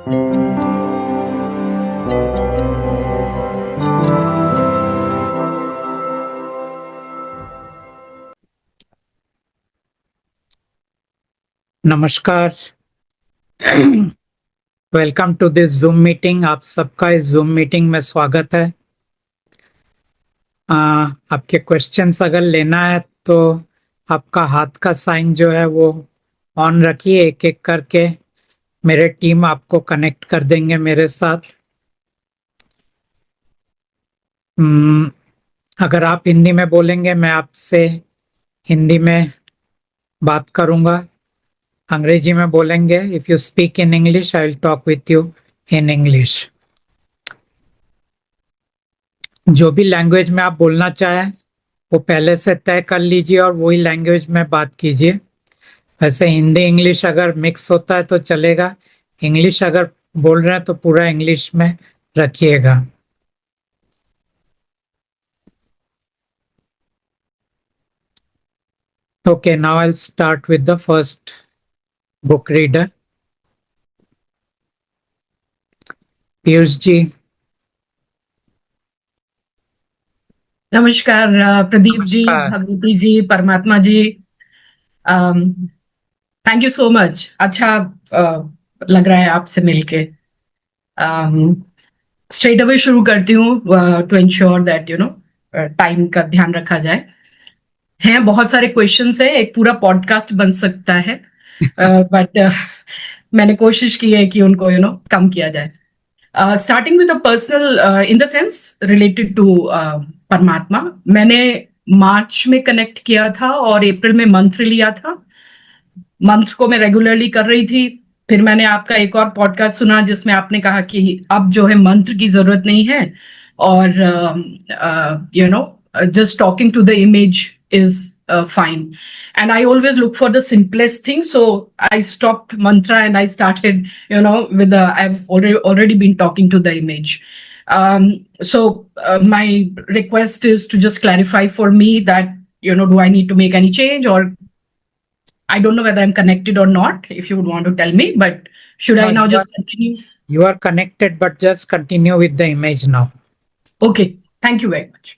नमस्कार। Welcome to this Zoom meeting. आप सबका इस जूम मीटिंग में स्वागत है। आपके क्वेश्चंस अगर लेना है तो आपका हाथ का साइन जो है वो ऑन रखिए, एक एक करके मेरे टीम आपको कनेक्ट कर देंगे मेरे साथ। अगर आप हिंदी में बोलेंगे मैं आपसे हिंदी में बात करूंगा। अंग्रेजी में बोलेंगे, if you speak in English I will talk with you in English. जो भी लैंग्वेज में आप बोलना चाहें वो पहले से तय कर लीजिए और वही लैंग्वेज में बात कीजिए। वैसे हिंदी इंग्लिश अगर मिक्स होता है तो चलेगा, इंग्लिश अगर बोल रहे हैं तो पूरा इंग्लिश में रखिएगा। Okay, now I'll start with the first book reader. Piyush ji. नमस्कार प्रदीप जी, नमस्कार। भगवती जी, परमात्मा जी, थैंक यू सो मच। अच्छा लग रहा है आपसे मिलके। स्ट्रेट अवे शुरू करती हूँ टू इंश्योर दैट टाइम का ध्यान रखा जाए। हैं बहुत सारे क्वेश्चंस हैं, एक पूरा पॉडकास्ट बन सकता है, बट मैंने कोशिश की है कि उनको कम किया जाए। Starting with a personal in the sense related to परमात्मा। मैंने मार्च में कनेक्ट किया था और अप्रैल में मंत्र लिया था। मंत्र को मैं रेगुलरली कर रही थी। फिर मैंने आपका एक और पॉडकास्ट सुना जिसमें आपने कहा कि अब जो है मंत्र की जरूरत नहीं है और just talking to the image is fine. And I always look for the simplest thing. So I stopped mantra and I started, with I've already been talking to the image. So my request is to just clarify for me that, do I need to make any change, or I don't know whether I'm connected or not, if you would want to tell me, but should I now just continue? You are connected, but just continue with the image now. Okay, thank you very much.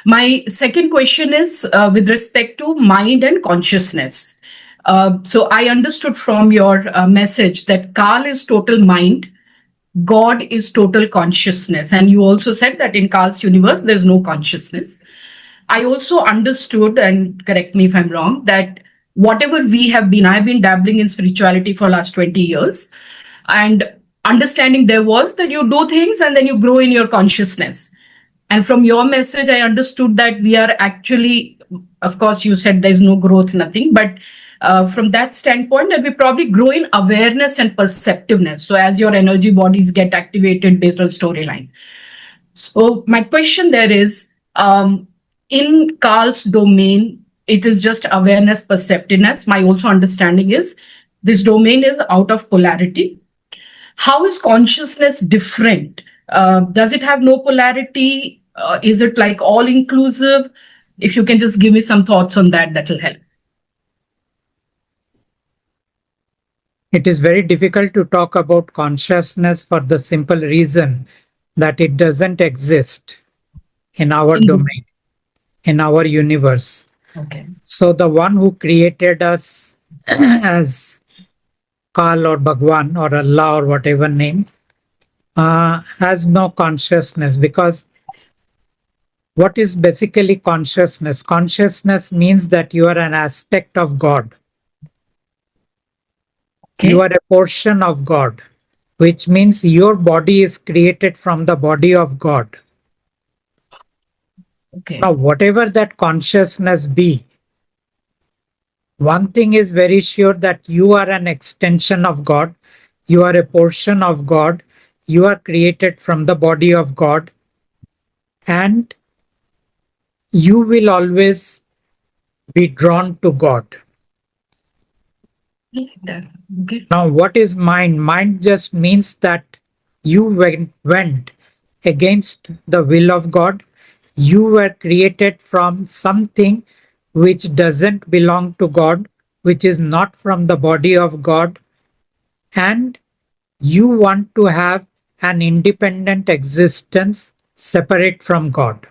My second question is with respect to mind and consciousness. So I understood from your message that Kal is total mind, God is total consciousness. And you also said that in Kal's universe, there's no consciousness. I also understood, and correct me if I'm wrong, that whatever we have been, I've been dabbling in spirituality for last 20 years. And understanding there was that you do things and then you grow in your consciousness. And from your message, I understood that we are actually, of course, you said there's no growth, nothing, but from that standpoint, that we probably grow in awareness and perceptiveness. So as your energy bodies get activated based on storyline. So my question there is, in Carl's domain, it is just awareness, perceptiveness. My also understanding is this domain is out of polarity. How is consciousness different? Does it have no polarity? Is it like all inclusive? If you can just give me some thoughts on that, that will help. It is very difficult to talk about consciousness for the simple reason that it doesn't exist in our domain, in our universe. Okay. So the one who created us as Kal or Bhagwan or Allah or whatever name has no consciousness, because what is basically consciousness? Consciousness means that you are an aspect of God. Okay. You are a portion of God, which means your body is created from the body of God. Okay. Now, whatever that consciousness be, one thing is very sure, that you are an extension of God. You are a portion of God. You are created from the body of God. And you will always be drawn to God. Like that. Okay. Now, what is mind? Mind just means that you went against the will of God. You were created from something which doesn't belong to God, which is not from the body of God, and you want to have an independent existence separate from God.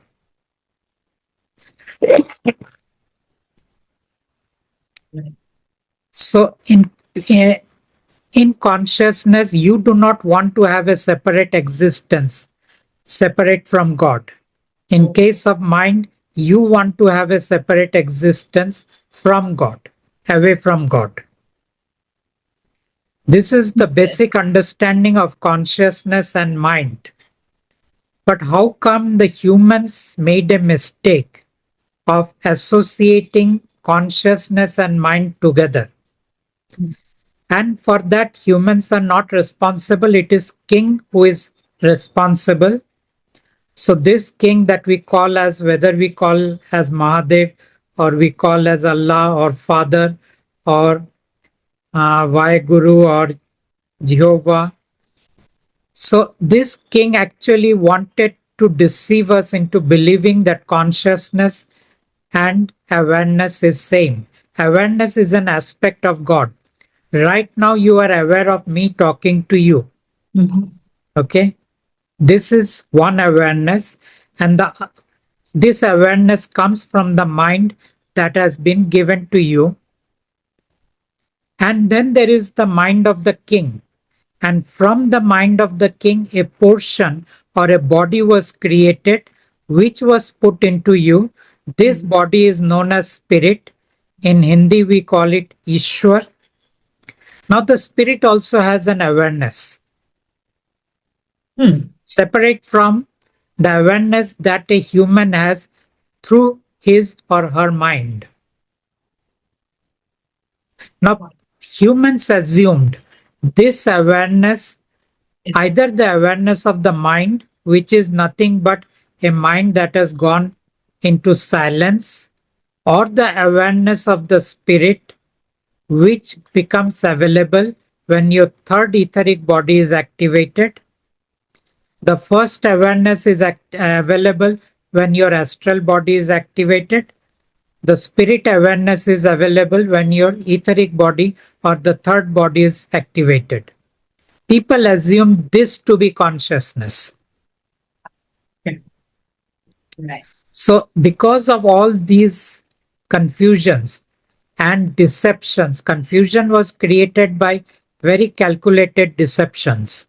So, eh, in consciousness, you do not want to have a separate existence separate from God. In case of mind, you want to have a separate existence from God, away from God. This is the Yes. basic understanding of consciousness and mind. But how come the humans made a mistake of associating consciousness and mind together? And for that, humans are not responsible. It is King who is responsible. So this king that we call as, whether we call as Mahadev or we call as Allah or Father or Vaheguru or Jehovah. So this king actually wanted to deceive us into believing that consciousness and awareness is same. Awareness is an aspect of God. Right now you are aware of me talking to you. Mhm. Okay. This is one awareness, and this awareness comes from the mind that has been given to you. And then there is the mind of the king. And from the mind of the king, a portion or a body was created, which was put into you. This body is known as spirit. In Hindi, we call it Ishwar. Now, the spirit also has an awareness Hmm. separate from the awareness that a human has through his or her mind. Now, humans assumed this awareness, Yes. either the awareness of the mind, which is nothing but a mind that has gone into silence, or the awareness of the spirit, which becomes available when your third etheric body is activated. The first awareness is available when your astral body is activated. The spirit awareness is available when your etheric body or the third body is activated. People assume this to be consciousness. Okay. Right. So, because of all these confusions and deceptions, confusion was created by very calculated deceptions.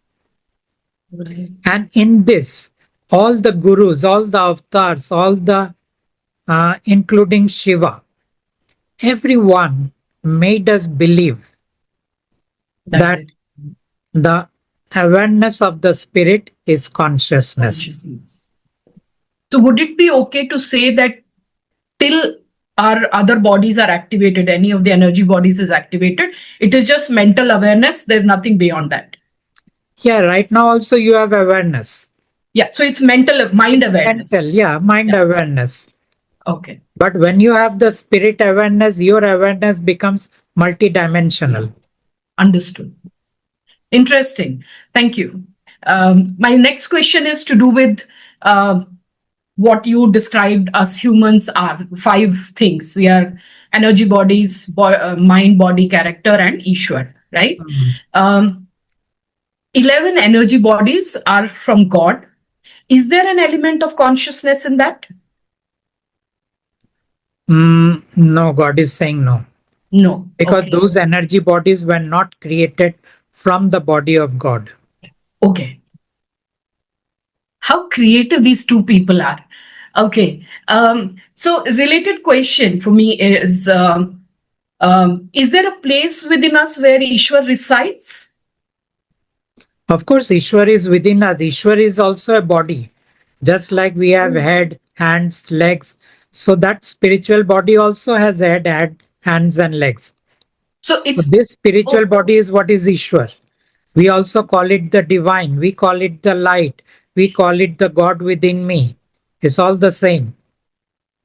Right. And in this, all the gurus, all the avatars, all the including Shiva, everyone made us believe That that it the awareness of the spirit is consciousness. consciousness. So would it be okay to say that till our other bodies are activated, any of the energy bodies is activated, it is just mental awareness. There's nothing beyond that. Yeah, right now also you have awareness. Yeah. So it's mental mind It's awareness. mental, yeah, mind Yeah. awareness. Okay. But when you have the spirit awareness, your awareness becomes multidimensional. Understood. Interesting. Thank you. My next question is to do with uh, what you described us humans are five things. We are energy bodies, mind, body, character, and Ishwar, right? Mm. Um, 11 energy bodies are from God. Is there an element of consciousness in that? No, God is saying no. No. Because Okay. those energy bodies were not created from the body of God. Okay. How creative these two people are. Okay. So, related question for me is there a place within us where Ishwar resides? Of course, Ishwar is within us. Ishwar is also a body. Just like we have head, hands, legs. So that spiritual body also has head, hands, and legs. So, So it's this spiritual oh, body is what is Ishwar. We also call it the divine. We call it the light. We call it the God within me. It's all the same.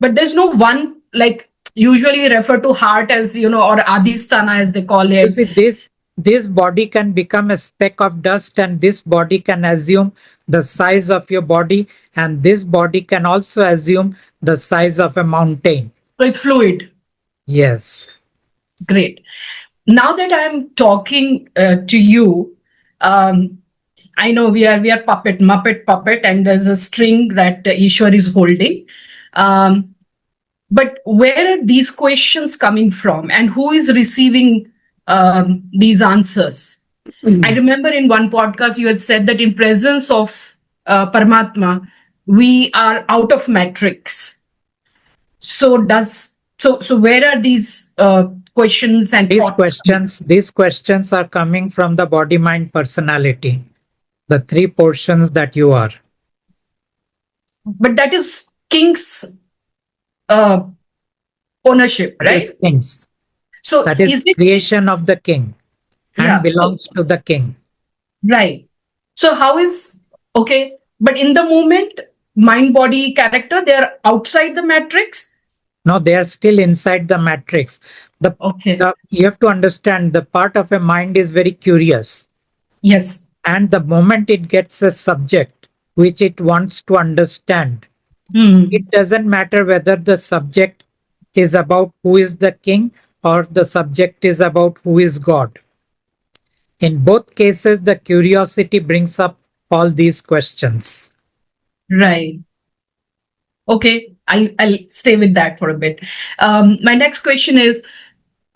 but there's no one, like usually we refer to heart as, or Adhisthana as they call You it. see, this body can become a speck of dust, and this body can assume the size of your body, and this body can also assume the size of a mountain. So, it's fluid. Yes. Great. Now that I'm talking to you, um, I know we are puppet, Muppet puppet, and there's a string that Ishwar is holding. Um, but where are these questions coming from, and who is receiving these answers? I remember in one podcast you had said that in presence of Paramatma, we are out of matrix. So where are these questions and These thoughts coming? questions, these questions are coming from the body, mind, personality, the three portions that you are. But that is King's uh, ownership, That is right? kings. So That is is it, creation of the king and yeah, so belongs to the king. right. So how is, okay, but in the moment, mind, body, character, they are outside the matrix. No, they are still inside the matrix. The, Okay. you have to understand the part of a mind is very curious. Yes. And the moment it gets a subject which it wants to understand, Hmm. it doesn't matter whether the subject is about who is the king or the subject is about who is God. In both cases, the curiosity brings up all these questions. Right. Okay. I'll stay with that for a bit. My next question is,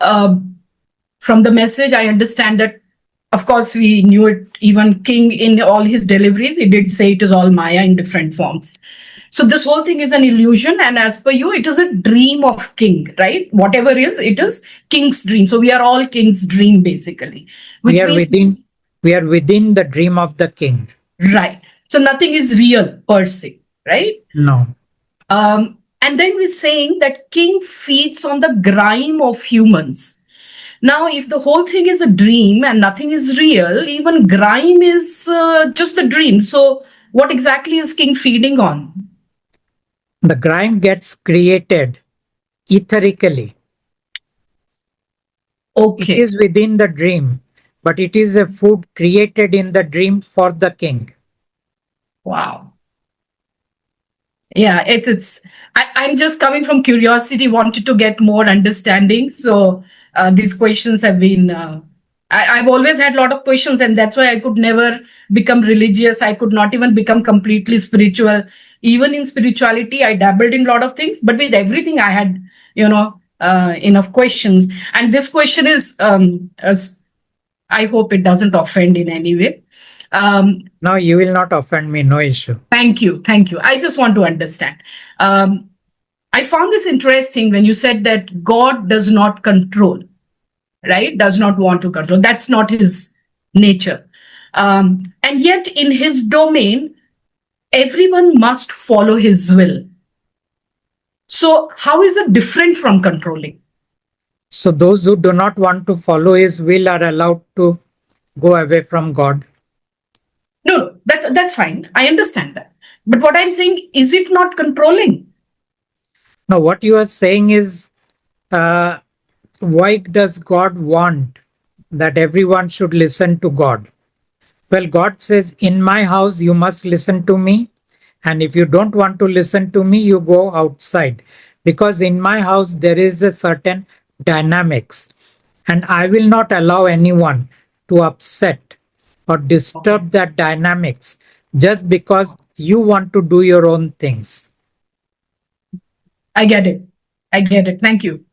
uh, from the message, I understand that, of course, we knew it. Even King, in all his deliveries, he did say it is all Maya in different forms. So this whole thing is an illusion, and as per you, it is a dream of King, right? Whatever is, it is King's dream. So we are all King's dream, basically, We which are means, within we are within the dream of the king. right. So nothing is real per se, right? No. And then we're saying that King feeds on the grime of humans. Now, if the whole thing is a dream and nothing is real, even grime is just a dream. So, what exactly is King feeding on? The grime gets created etherically. It Okay. is within the dream, but it is a food created in the dream for the king. Wow. Yeah, I'm just coming from curiosity, wanted to get more understanding. So these questions have been. I've always had a lot of questions, and that's why I could never become religious. I could not even become completely spiritual. Even in spirituality, I dabbled in a lot of things, but with everything, I had, enough questions. And this question is, I hope it doesn't offend in any way. Um, No, you will not offend me, no issue. Thank you. Thank you. I just want to understand. Um, I found this interesting when you said that God does not control, right? Does not want to control. That's not his nature. And yet, in his domain, everyone must follow his will. So, how is it different from controlling? So those who do not want to follow his will are allowed to go away from God. No, no, that's fine. I understand that. But what I'm saying, is it not controlling? Now, what you are saying is, uh, why does God want that everyone should listen to God? Well, God says, in my house, you must listen to me. And if you don't want to listen to me, you go outside. Because in my house, there is a certain dynamics. And I will not allow anyone to upset or Okay. disturb that dynamics just because you want to do your own things. I get it. I get it. Thank you.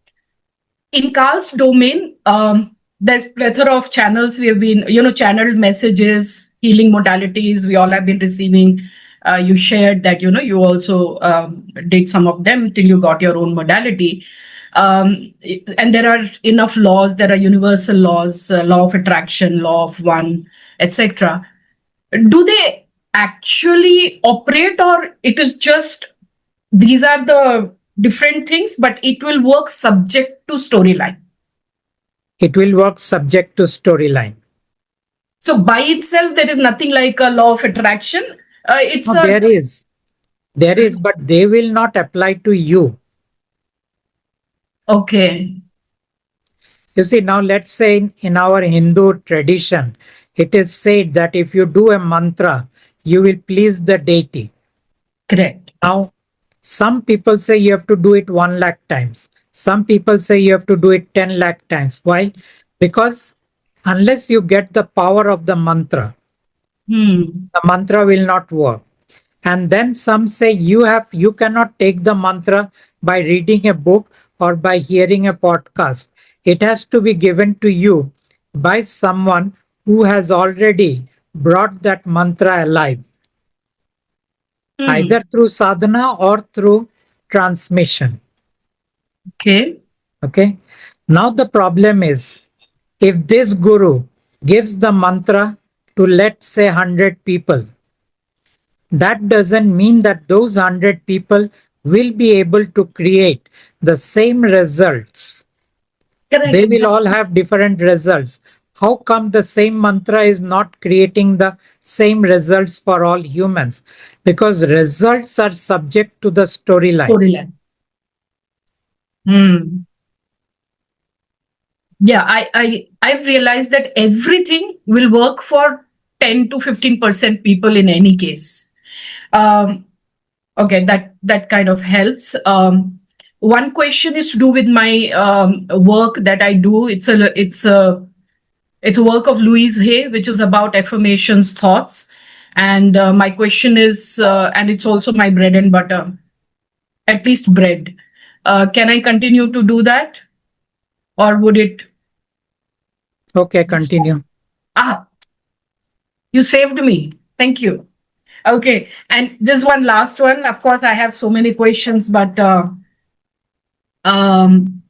In Carl's domain, there's plethora of channels we have been, channeled messages, healing modalities. We all have been receiving. You shared that, you also did some of them till you got your own modality. And there are enough laws. There are universal laws, law of attraction, law of one, etc. Do they actually operate, or it is just these are the different things, but it will work subject to storyline? It will work subject to storyline. So by itself, there is nothing like a law of attraction. It's No, a there is, but they will not apply to you. okay, You see, now let's say in our Hindu tradition, it is said that if you do a mantra, you will please the deity. correct. Now, some people say you have to do it 1 lakh times. Some people say you have to do it 10 lakh times. Why? Because Unless you get the power of the Hmm. mantra will not work. And then some say you cannot take the mantra by reading a book or by hearing a podcast. It has to be given to you by someone who has already brought that mantra alive, either Hmm. through sadhana or through transmission. Okay. Okay. Now the problem is, if this guru gives the mantra to, let's say, 100 people, that doesn't mean that those 100 people will be able to create the same results. Correct. They will all Exactly. have different results. How come the same mantra is not creating the same results for all humans? Because results are subject to the storyline. Storyline. Hmm. Yeah, I've realized that everything will work for 10 to 15% people in any case. Um, okay, that kind of helps. One question is to do with my work that I do. It's a work of Louise Hay, which is about affirmations, thoughts. And my question is, and it's also my bread and butter, at least bread. Can I continue to do that, or would it Okay, stop? continue. Ah, you saved me. Thank you. Okay, and this one last one. Of course, I have so many questions, but um,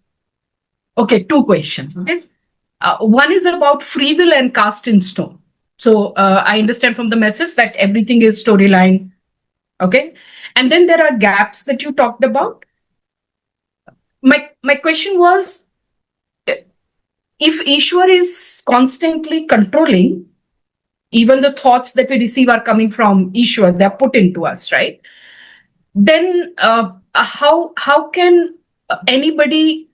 okay, two questions. Okay, one is about free will and cast in stone. So I understand from the message that everything is storyline. Okay, and then there are gaps that you talked about. My question was, if Ishwar is constantly controlling, even the thoughts that we receive are coming from Ishwar, they're put into us, right? Then how can anybody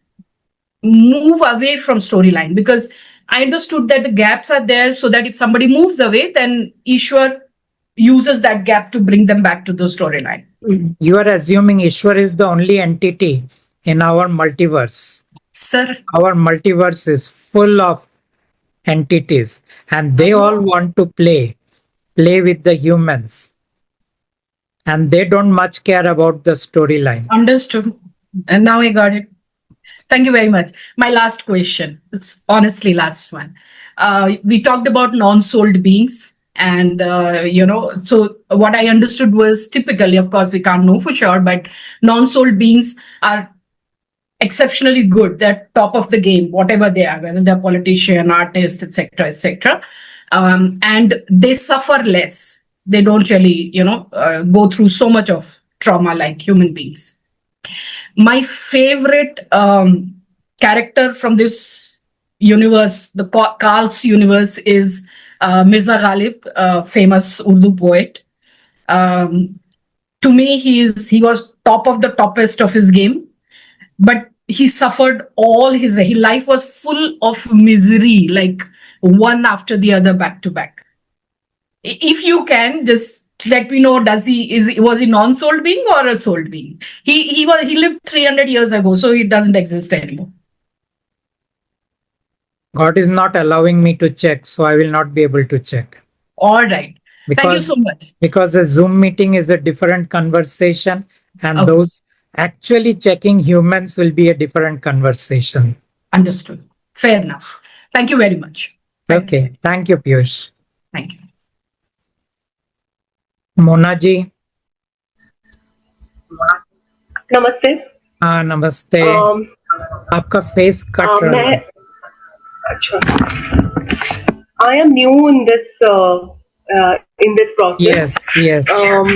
move away from storyline? Because I understood that the gaps are there so that if somebody moves away, then Ishwar uses that gap to bring them back to the storyline. You are assuming Ishwar is the only entity in our multiverse. Sir, Our multiverse is full of entities and they all want to play with the humans, and they don't much care about the storyline. understood. And now I got it. Thank you very much. My last question. It's honestly last one. We talked about non-souled beings, and so what I understood was typically, of course, we can't know for sure, but non-souled beings are exceptionally good. They're top of the game, whatever they are, whether they're politician, artist, etc., etc., and they suffer less. They don't really, go through so much of trauma like human beings. My favorite character from this universe, the Carl's universe, is Mirza Ghalib, famous Urdu poet. Um, to me, he was top of the toppest of his game, but he suffered all his life was full of misery, like one after the other, back to back. If you can just let me know, does he is was he non-soul being or a soul being? He lived 300 years ago, so he doesn't exist anymore. God is not allowing me to check, so I will not be able to check. All right, thank you because so much. because a Zoom meeting is a different conversation, and Okay, those actually checking humans will be a different conversation. understood. Fair enough. Thank you very much. Thank you. Okay, thank you, Piyush. Thank you. Mona ji, नमस्ते। हाँ नमस्ते। अम, आपका face cut रहा मैं है। अच्छा, I am new in this process. Yes yes. I am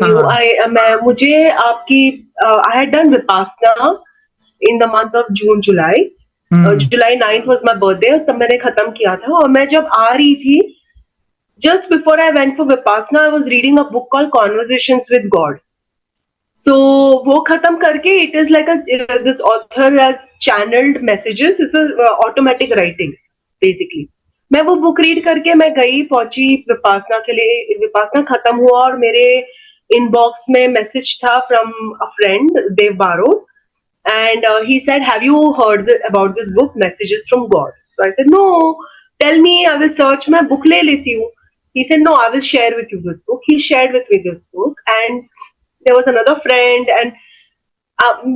new. हाँ। आई मैं मुझे आपकी I had done Vipassana in the month of June July. July 9th was my birthday, तब मैंने खत्म किया था। और मैं जब आ रही थी, just before I went for Vipassana, I was reading a book called conversations with God. So वो खत्म करके, it is like this author has channelled messages, it's automatic writing basically. मैं वो बुक रीड करके मैं गई, पहुंची विपासना के लिए। विपासना खत्म हुआ और मेरे इनबॉक्स में मैसेज था फ्रॉम अ फ्रेंड, देव बारो, And he said, "Have you heard about this book, Messages from God?" So I said, "No, tell me. I will search my book le leti hu." He said, "No, I will share with you this book." He shared with me this book, and there was another friend, and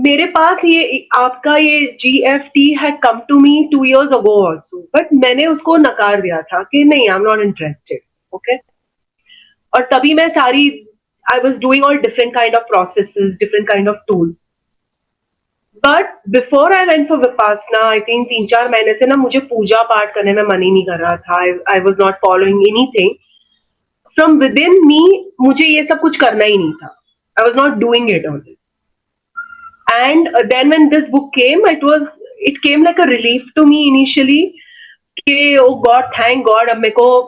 मेरे पास ये आपका ये GFT had come to me 2 years ago also, but मैंने उसको नकार दिया था कि नहीं, I'm not interested. Okay. और तभी मैं सारी I was doing all different kind of processes, different kind of tools. But before I went for Vipassana, I think 3-4 महीने से ना मुझे पूजा पाठ करने में मन ही नहीं कर रहा था. I was not following anything from within me. मुझे ये सब कुछ करना ही नहीं था. I was not doing it all. And then when this book came, it came like a relief to me initially कि ओ गॉड, थैंक गॉड, अब मेरे को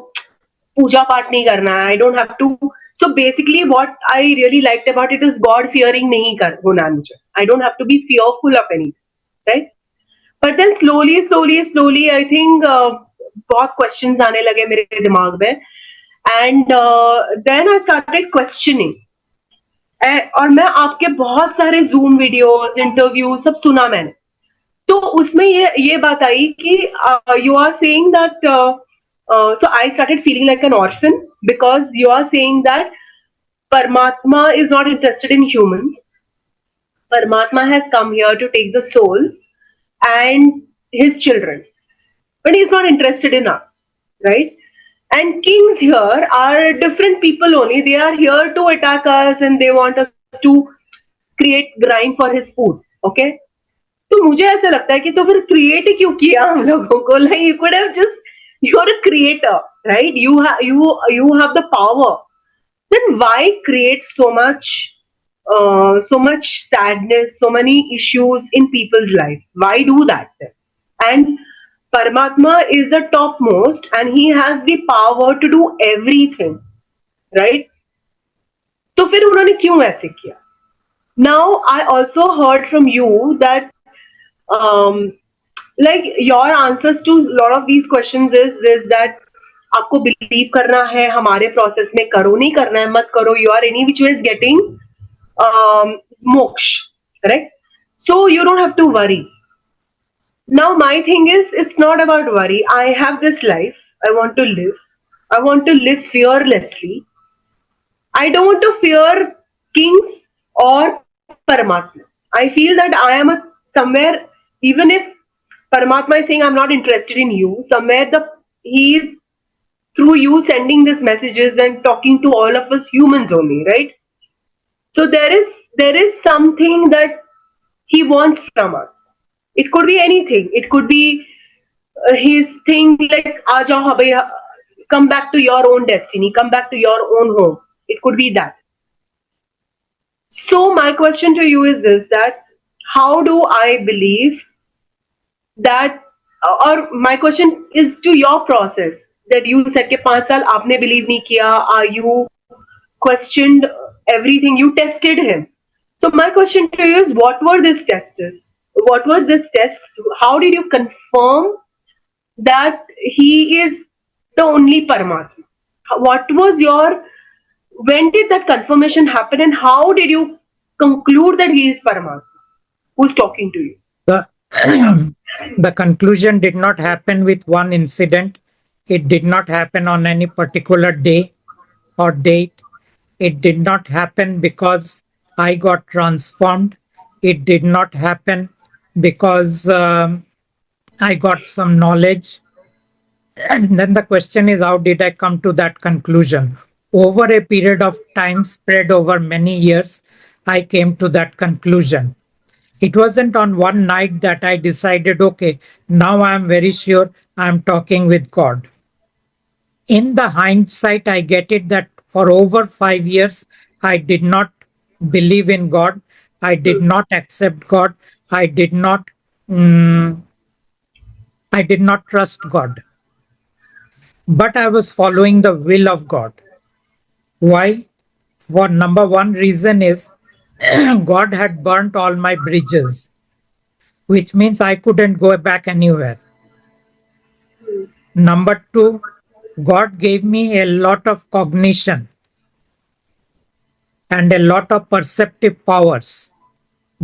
पूजा पाठ नहीं करना है. I don't have to. So basically, what I really liked about it is God fearing नहीं कर होना है मुझे. I don't have to be fearful of anything, right? But then slowly, I think बहुत questions आने लगे मेरे दिमाग में, and then I started questioning. और मैं आपके बहुत सारे Zoom वीडियोस, इंटरव्यू सब सुना मैंने. तो उसमें ये बात आई कि you are saying that so I started feeling like an orphan because you are saying that Paramatma is not interested in humans. Paramatma has come here to take the souls and his children, but he's not interested in us, right? And kings here are different people only. They are here to attack us and they want us to create grime for his food. Okay? तो मुझे ऐसा लगता है कि तो फिर create ही क्यों किया हम लोगों को? Like you could have just, you're a creator, right? You have the power. Then why create so much sadness, so many issues in people's life? Why do that then? And Paramatma is the topmost, and he has the power to do everything, right? तो फिर उन्होंने क्यों ऐसे किया? Now I also heard from you that um, like your answers to a lot of these questions is that आपको believe करना है हमारे प्रोसेस में, करो, नहीं करना है मत करो. You are any which way is getting moksha, correct? So you don't have to worry. Now my thing is, it's not about worry. I have this life. I want to live. I want to live fearlessly. I don't want to fear kings or Paramatma. I feel that I am somewhere, even if Paramatma is saying I'm not interested in you, somewhere he is through you sending these messages and talking to all of us humans only, right? So there is something that he wants from us. It could be anything. It could be his thing like "Aaja bhai, come back to your own destiny, come back to your own home." It could be that. So my question to you is this: that how do I believe that? Or my question is to your process that you said कि 5 साल आपने believe नहीं किया. You questioned everything. You tested him. So my question to you is, what were these tests? What were these tests? How did you confirm that he is the only Paramatma? What was your, when did that confirmation happen, and how did you conclude that he is Paramatma? Who's talking to you? The, the conclusion did not happen with one incident. It did not happen on any particular day or date. It did not happen because I got transformed. It did not happen because I got some knowledge. And then the question is, how did I come to that conclusion? Over a period of time spread over many years, I came to that conclusion. It wasn't on one night that I decided, okay, now I am very sure I am talking with God. In the hindsight, I get it that for over 5 years, I did not believe in God. I did not accept God. I did not. I did not trust God. But I was following the will of God. Why? For number one reason is God had burnt all my bridges, which means I couldn't go back anywhere. Number two, God gave me a lot of cognition and a lot of perceptive powers.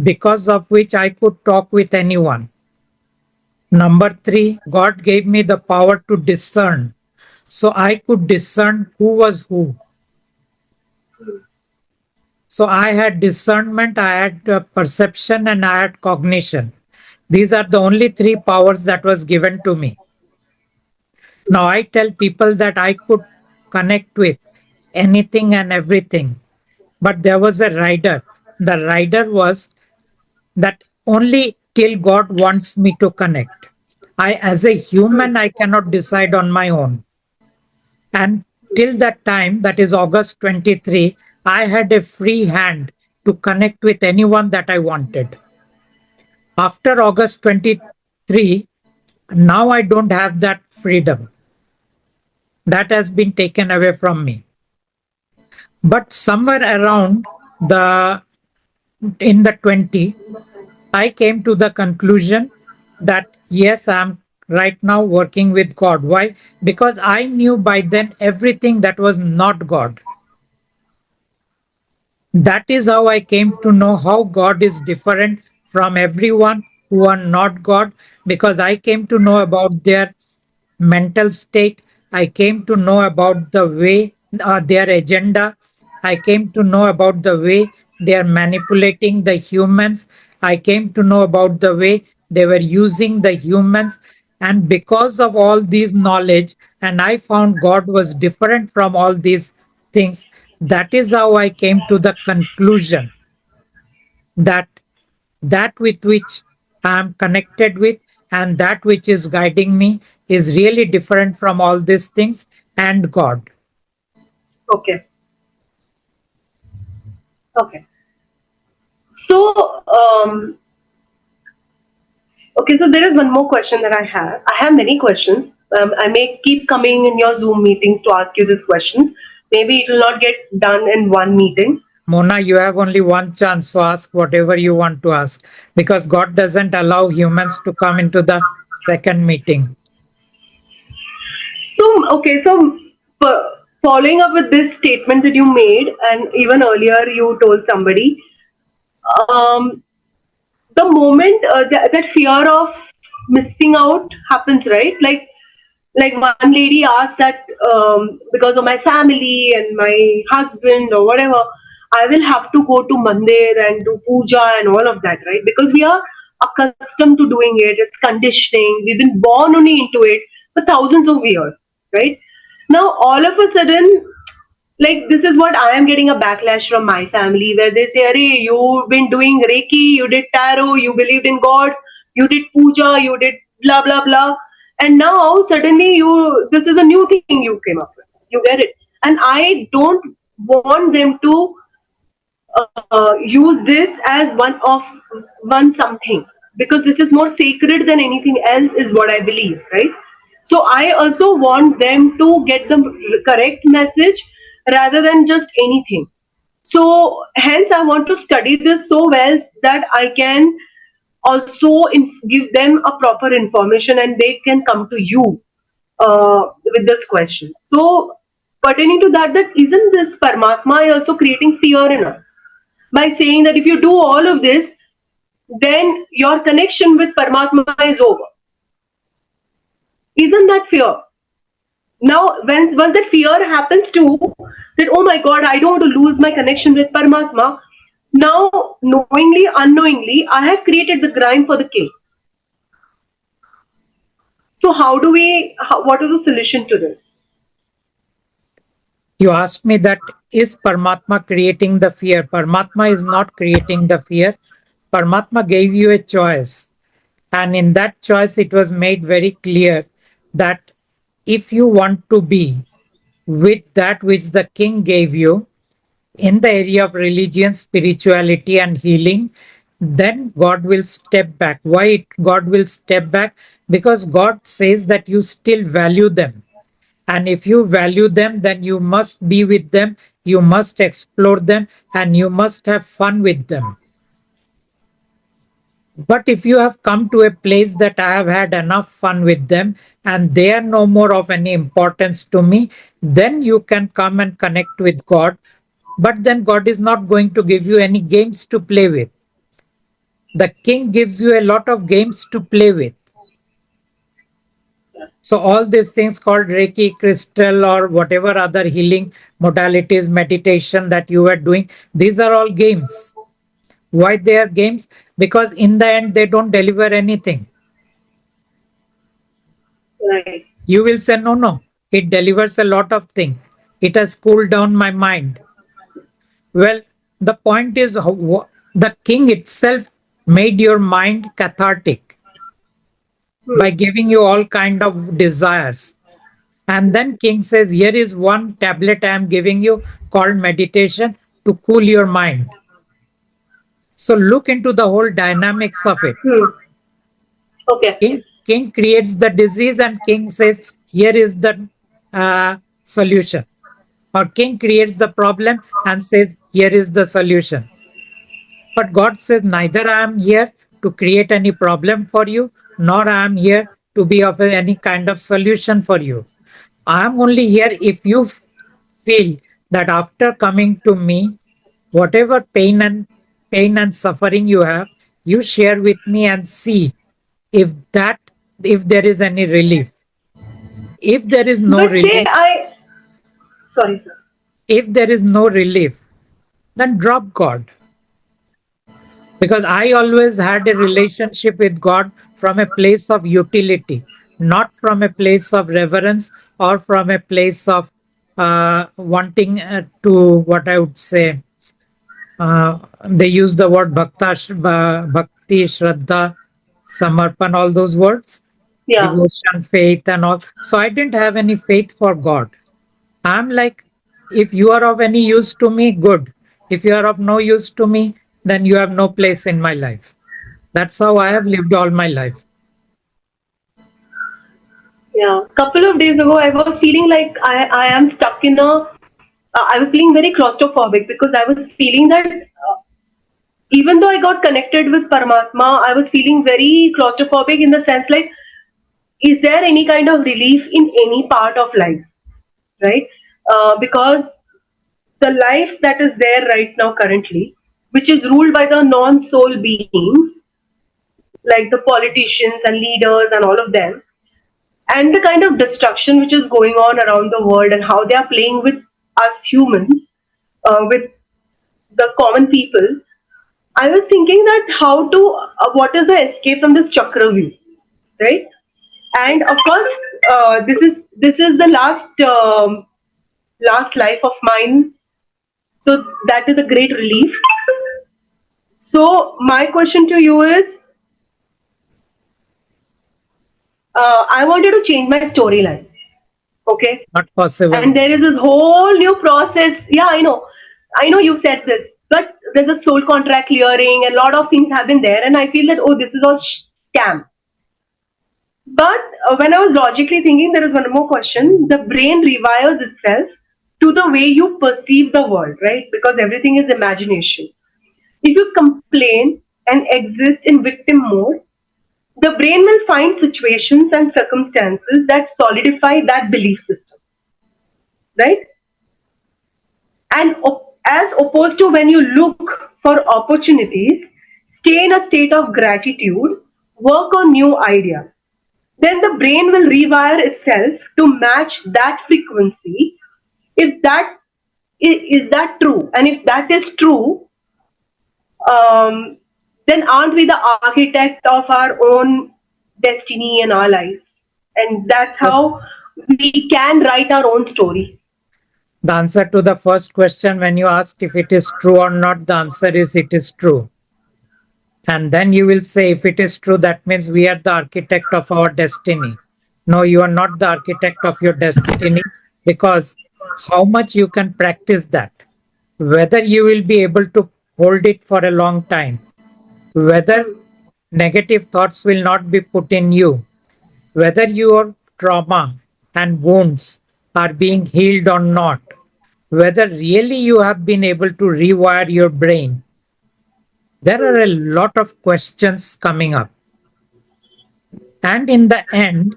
because of which I could talk with anyone. Number three, God gave me the power to discern. So I could discern who was who. So I had discernment, I had perception, and I had cognition. These are the only three powers that was given to me. Now I tell people that I could connect with anything and everything. But there was a rider. The rider was that only till God wants me to connect. As a human, I cannot decide on my own. And till that time, that is August 23, I had a free hand to connect with anyone that I wanted. After August 23, now I don't have that freedom. That has been taken away from me. But somewhere around the in the 20, I came to the conclusion that yes, I'm right now working with God. Why? Because I knew by then everything that was not God. That is how I came to know how God is different from everyone who are not God, because I came to know about their mental state. I came to know about the way their agenda. I came to know about the way they are manipulating the humans. I came to know about the way they were using the humans. And because of all these knowledge, and I found God was different from all these things, that is how I came to the conclusion that that with which I am connected with and that which is guiding me is really different from all these things and God. Okay. Okay. So, okay, so there is one more question that I have. I have many questions. I may keep coming in your Zoom meetings to ask you these questions. Maybe it will not get done in one meeting. Mona, you have only one chance, so ask whatever you want to ask because God doesn't allow humans to come into the second meeting. So, okay, so following up with this statement that you made, and even earlier you told somebody, um, the moment that fear of missing out happens, right? Like one lady asked that because of my family and my husband or whatever, I will have to go to mandir and do puja and all of that, right? Because we are accustomed to doing it. It's conditioning. We've been born only into it for thousands of years, right? Now all of a sudden, like this is what I am getting a backlash from my family where they say, Arey, you've been doing Reiki, you did tarot, you believed in God, you did puja, you did blah blah blah. And now suddenly you this is a new thing you came up with. You get it. And I don't want them to use this as one something because this is more sacred than anything else is what I believe, right? So I also want them to get the correct message rather than just anything. So hence I want to study this so well that I can also give them a proper information and they can come to you with this question. So pertaining to that, that isn't this Paramatma also creating fear in us by saying that if you do all of this, then your connection with Paramatma is over. Isn't that fear? Now, when that fear happens too, that oh my God, I don't want to lose my connection with Paramatma. Now, knowingly, unknowingly, I have created the crime for the king. So, what is the solution to this? You asked me that is Paramatma creating the fear? Paramatma is not creating the fear. Paramatma gave you a choice. And in that choice, it was made very clear that if you want to be with that which the king gave you in the area of religion, spirituality, and healing, then God will step back. Why God will step back? Because God says that you still value them. And if you value them, then you must be with them, you must explore them, and you must have fun with them. But if you have come to a place that I have had enough fun with them and they are no more of any importance to me, then you can come and connect with God. But then God is not going to give you any games to play with. The king gives you a lot of games to play with. So all these things called Reiki, crystal, or whatever other healing modalities, meditation that you are doing, these are all games. Why they are games? Because in the end they don't deliver anything. Right. You will say, no, no, it delivers a lot of things. It has cooled down my mind. Well, the point is the king itself made your mind cathartic by Hmm. giving you all kind of desires. And then king says, here is one tablet I am giving you called meditation to cool your mind. So look into the whole dynamics of it. Hmm. Okay. King creates the disease and king says, here is the solution. Or king creates the problem and says, here is the solution. But God says, neither I am here to create any problem for you, nor I am here to be of any kind of solution for you. I am only here if you feel that after coming to me, whatever pain and suffering you have, you share with me and see if that if there is any relief. If there is no But say relief, sorry, sir. if there is no relief, then drop God. Because I always had a relationship with God from a place of utility, not from a place of reverence or from a place of wanting to, what I would say, they use the word bhakti, shraddha, samarpan, all those words, Yeah. devotion, faith, and all. So I didn't have any faith for God. I'm like, if you are of any use to me, good. If you are of no use to me, then you have no place in my life. That's how I have lived all my life. Yeah. Couple of days ago, I was feeling like I am stuck in a. I was feeling very claustrophobic because I was feeling that even though I got connected with Paramatma, I was feeling very claustrophobic in the sense like, is there any kind of relief in any part of life, right? Because the life that is there right now currently, which is ruled by the non-soul beings, like the politicians and leaders and all of them, and the kind of destruction which is going on around the world and how they are playing with us humans, with the common people, I was thinking that what is the escape from this chakra wheel, right? And of course, this is the last life of mine, so that is a great relief. So my question to you is, I wanted to change my storyline, okay? Not possible. And there is this whole new process. Yeah, I know you said this, but there's a soul contract clearing, a lot of things have been there, and I feel that, oh, this is all scam. But when I was logically thinking, there is one more question. The brain rewires itself to the way you perceive the world, right? Because everything is imagination. If you complain and exist in victim mode, the brain will find situations and circumstances that solidify that belief system, right? And as opposed to when you look for opportunities, stay in a state of gratitude, work on new ideas, then the brain will rewire itself to match that frequency. If that is that true, and if that is true, um, then aren't we the architect of our own destiny and our lives? And that's Yes. how we can write our own story. The answer to the first question, when you asked if it is true or not, the answer is it is true. And then you will say, if it is true, that means we are the architect of our destiny. No, you are not the architect of your destiny, because how much you can practice that, whether you will be able to hold it for a long time, whether negative thoughts will not be put in you, whether your trauma and wounds are being healed or not, whether really you have been able to rewire your brain. There are a lot of questions coming up. And in the end,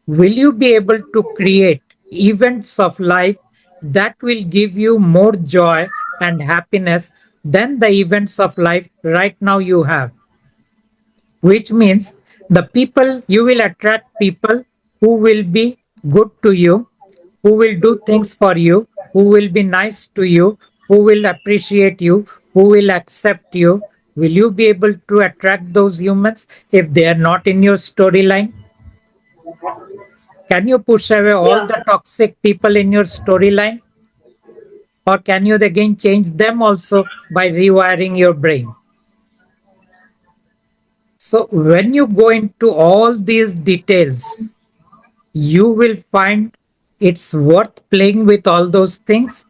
will you be able to create events of life that will give you more joy and happiness than the events of life right now you have? which means the people you will attract people who will be good to you, who will do things for you, who will be nice to you, who will appreciate you, who will accept you. Will you be able to attract those humans if they are not in your storyline? Can you push away all Yeah. the toxic people in your storyline? Or can you again change them also by rewiring your brain? So, when you go into all these details, you will find it's worth playing with all those things,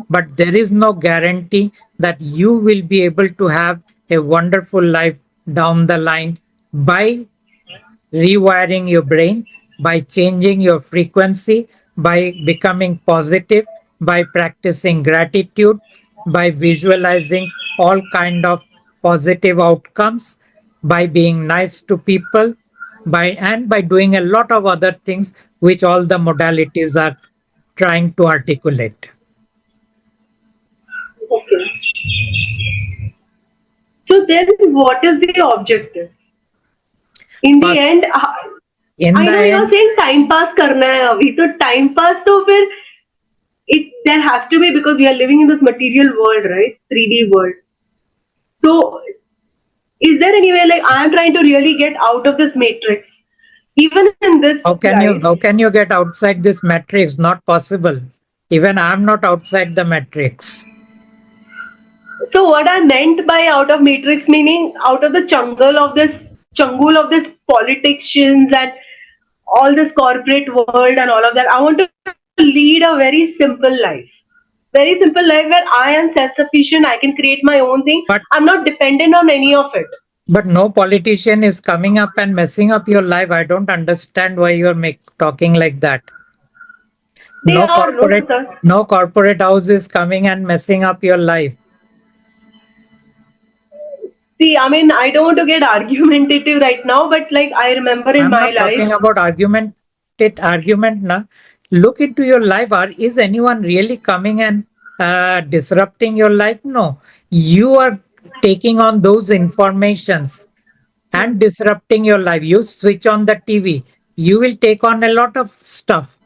but there is no guarantee that you will be able to have a wonderful life down the line by rewiring your brain, by changing your frequency, by becoming positive, by practicing gratitude, by visualizing all kind of positive outcomes, by being nice to people, by doing a lot of other things which all the modalities are trying to articulate. Okay. So then, what is the objective? In the First, end, in I the know you're end, saying time pass करना है अभी तो time pass तो फिर it there has to be because we are living in this material world, right? 3D world. So is there any way like I am trying to really get out of this matrix, even in this life? how can you get outside this matrix? Not possible. Even I'm not outside the matrix. So what I meant by out of matrix meaning out of the jungle of this politicians and all this corporate world and all of that. I want to lead a very simple life. Very simple life where I am self-sufficient, I can create my own thing. I'm But not dependent on any of it. no politician is coming up and messing up your life. I don't understand why you're talking like that. They are no sir. No corporate house is coming and messing up your life. See, I mean, I don't want to get argumentative right now, but like I remember in I'm my not life, talking about argument na. Look into your life. Is anyone really coming and disrupting your life? No. You are taking on those informations hmm, and disrupting your life. You switch on the TV, you will take on a lot of stuff.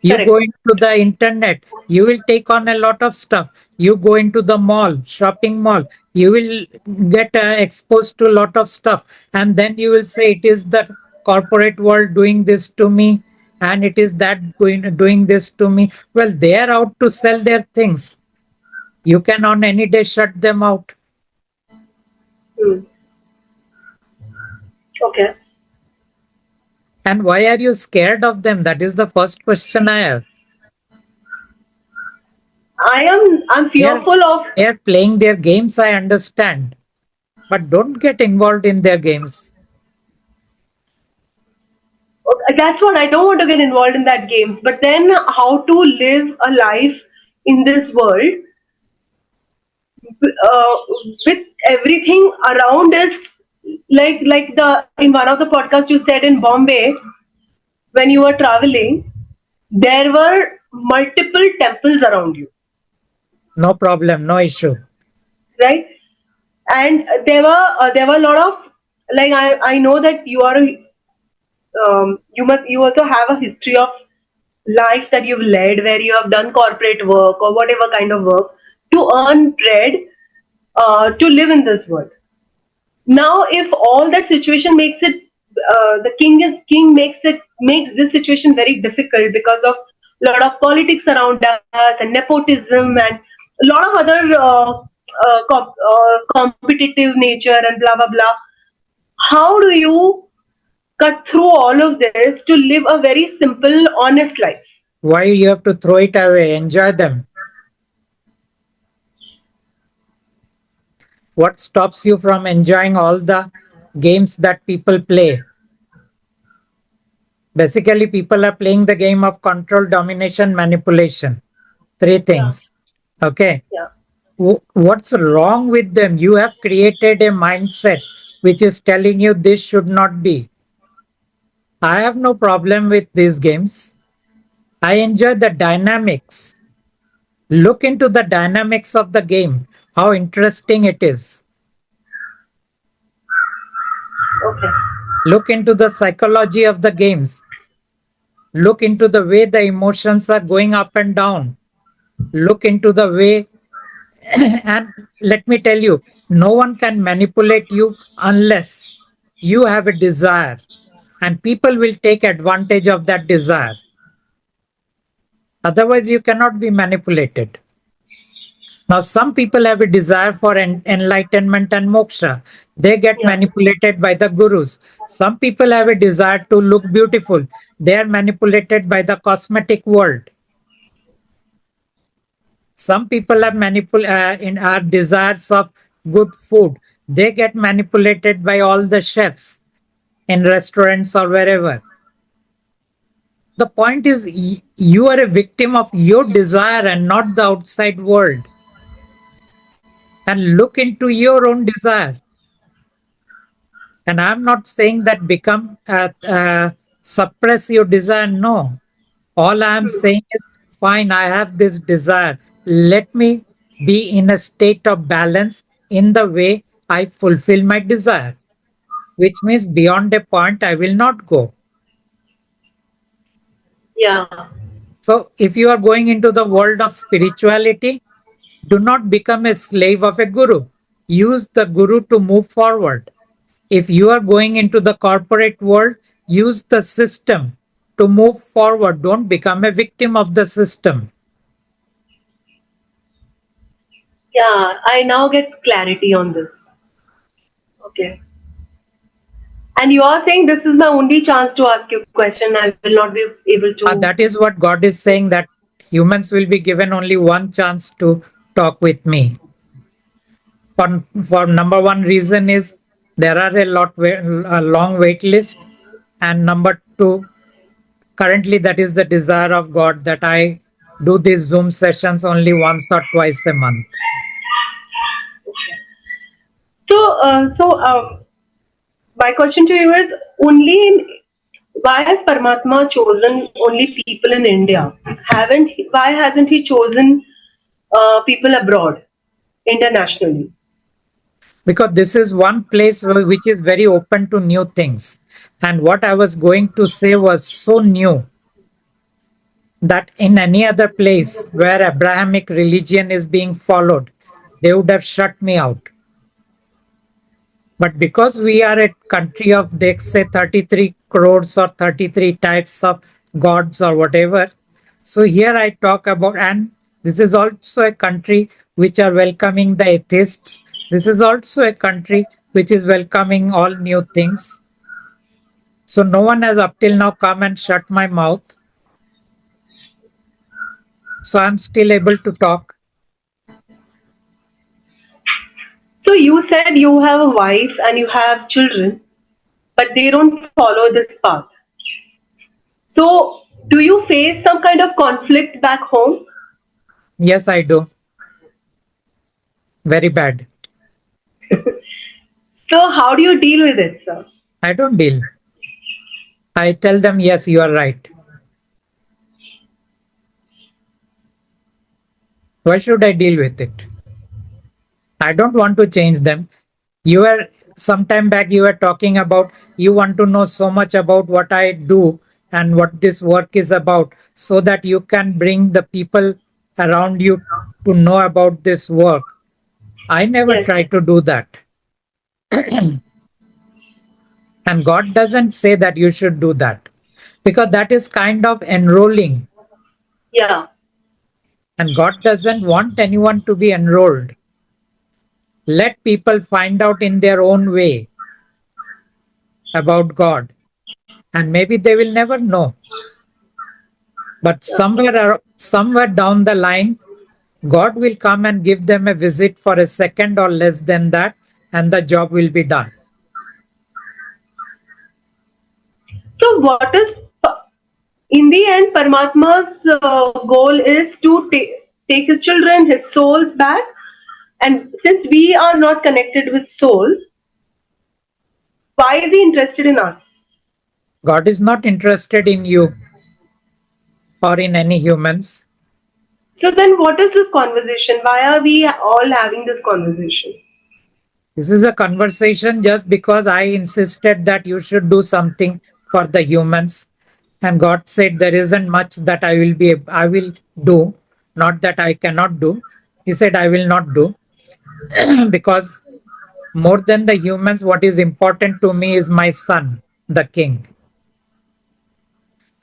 You go correct. into the internet, you will take on a lot of stuff. You go into the mall, shopping mall, you will get exposed to a lot of stuff. And then you will say, it is the corporate world doing this to me, and it is doing this to me. Well, they are out to sell their things. You can on any day shut them out. Hmm. Okay. And why are you scared of them? That is the first question I have. I'm They are, fearful of. they are playing their games, I understand. But don't get involved in their games. That's what I don't want to get involved in that games. But then, how to live a life in this world uh, with everything around us, like the in one of the podcasts you said in Bombay when you were traveling, there were multiple temples around you, No problem, no issue. right? And there were a lot of like I know that you are you also have a history of life that you've led where you have done corporate work or whatever kind of work to earn bread to live in this world. Now if all that situation makes it the king makes this situation very difficult because of a lot of politics around us and nepotism and a lot of other competitive nature and blah blah blah. How do you cut through all of this to live a very simple honest life? Why you have to throw it away? Enjoy them. What stops you from enjoying all the games that people play? Basically, people are playing the game of control, domination, manipulation. Three Yeah, things. Okay. yeah. What's wrong with them? You have created a mindset which is telling you this should not be. I have no problem with these games. I enjoy the dynamics. Look into the dynamics of the game, how interesting it is. Okay. Look into the psychology of the games. Look into the way the emotions are going up and down. Look into the way, and let me tell you, no one can manipulate you unless you have a desire, and people will take advantage of that desire. Otherwise, you cannot be manipulated. Now, some people have a desire for enlightenment and moksha. They get Yeah. manipulated by the gurus. Some people have a desire to look beautiful. They are manipulated by the cosmetic world. Some people have in our desires of good food. They get manipulated by all the chefs in restaurants or wherever. The point is, you are a victim of your desire and not the outside world. And look into your own desire. And I'm not saying that become suppress your desire. No, all I'm saying is fine. I have this desire. Let me be in a state of balance in the way I fulfill my desire, which means beyond a point I will not go. Yeah. So if you are going into the world of spirituality, do not become a slave of a guru. Use the guru to move forward. If you are going into the corporate world, use the system to move forward. Don't become a victim of the system. Yeah. I now get clarity on this. Okay. And you are saying this is my only chance to ask you a question. I will not be able to. That is what God is saying, that humans will be given only one chance to talk with me. For number one reason is there are a long wait list, and number two, currently that is the desire of God that I do these Zoom sessions only once or twice a month. So, my question to you is only in, why has Paramatma chosen only people in India? Why hasn't he chosen people abroad, internationally? Because this is one place which is very open to new things. And what I was going to say was so new that in any other place where Abrahamic religion is being followed, they would have shut me out. But because we are a country of, they say, 33 crores or 33 types of gods or whatever, so here I talk about, and this is also a country which are welcoming the atheists. This is also a country which is welcoming all new things. So no one has up till now come and shut my mouth. So I'm still able to talk. So you said you have a wife and you have children, but they don't follow this path. So do you face some kind of conflict back home? Yes, I do. Very bad. So how do you deal with it, sir? I don't deal. I tell them, yes, you are right. Why should I deal with it? I don't want to change them. You were sometime back, you were talking about you want to know so much about what I do and what this work is about so that you can bring the people around you to know about this work. I never Yes. try to do that. And God doesn't say that you should do that because that is kind of enrolling. Yeah. And God doesn't want anyone to be enrolled. Let people find out in their own way about God. And maybe they will never know. But somewhere down the line, God will come and give them a visit for a second or less than that, and the job will be done. So what is in the end, Paramatma's goal is to take his children, his souls back. And since we are not connected with souls, why is he interested in us? God is not interested in you or in any humans. So then, what is this conversation? Why are we all having this conversation? This is a conversation just because I insisted that you should do something for the humans. And God said there isn't much that I will do, not that I cannot do. He said I will not do because more than the humans, what is important to me is my son, the king.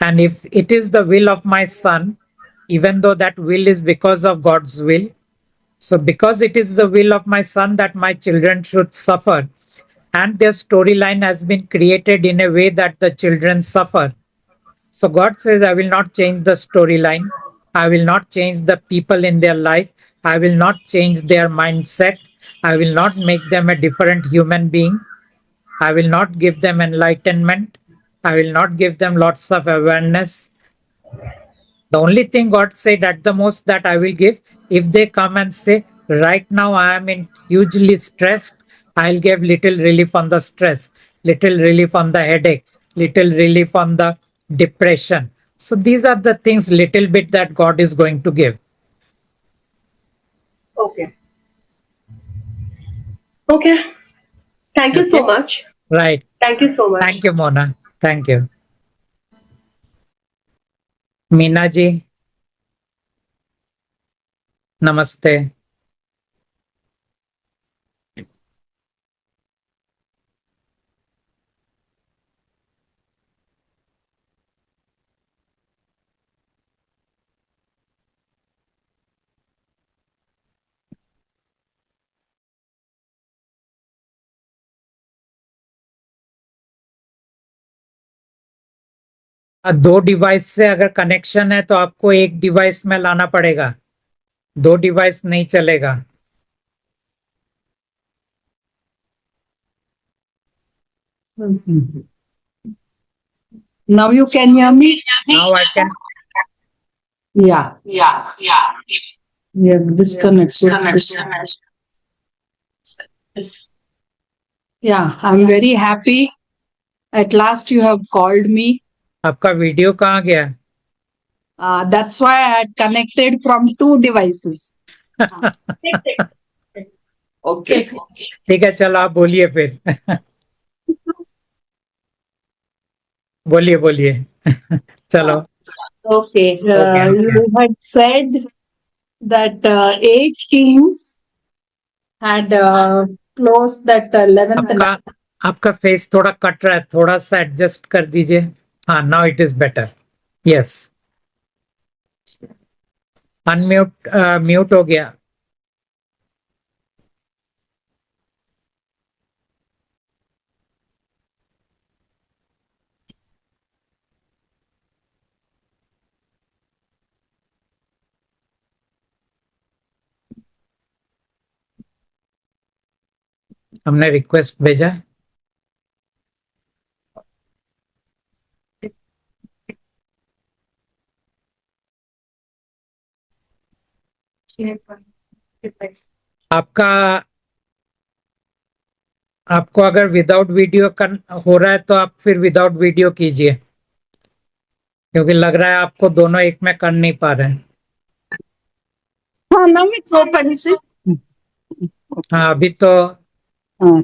And if it is the will of my son, even though that will is because of God's will, so because it is the will of my son that my children should suffer, and their storyline has been created in a way that the children suffer. So God says, I will not change the storyline. I will not change the people in their life. I will not change their mindset. I will not make them a different human being. I will not give them enlightenment. I will not give them lots of awareness. The only thing God said at the most that I will give, if they come and say, right now I am in hugely stressed, I'll give little relief on the stress, little relief on the headache, little relief on the depression. So these are the things little bit that God is going to give. Okay. Okay. Thank you so Okay? much. Right. Thank you so much. Thank you, Mona. Thank you. Meena ji, नमस्ते. दो device से अगर connection है तो आपको एक device में लाना पड़ेगा. दो डिवाइस नहीं चलेगा. Now you can hear me? Now I can. Yeah. Yeah, disconnect. Yeah, I'm very happy. At last you have called me. आपका वीडियो कहाँ गया? That's why I had connected from two devices. Okay. ठीक है, चलो आप बोलिए फिर. बोलिए बोलिए. चलो. Okay. Okay. You had said that 8 teams had closed that 11th. आपका फेस थोड़ा कट रहा है, थोड़ा सा एडजस्ट कर दीजिए. हाँ, now it is better. Yes. Unmute mute हो गया. हमने रिक्वेस्ट भेजा. आपका आपको अगर विदाउट वीडियो हो रहा है तो आप फिर विदाउट वीडियो कीजिए, क्योंकि लग रहा है आपको दोनों एक में कर नहीं पा रहे हैं. हाँ, now it's open. See? हाँ, अभी तो.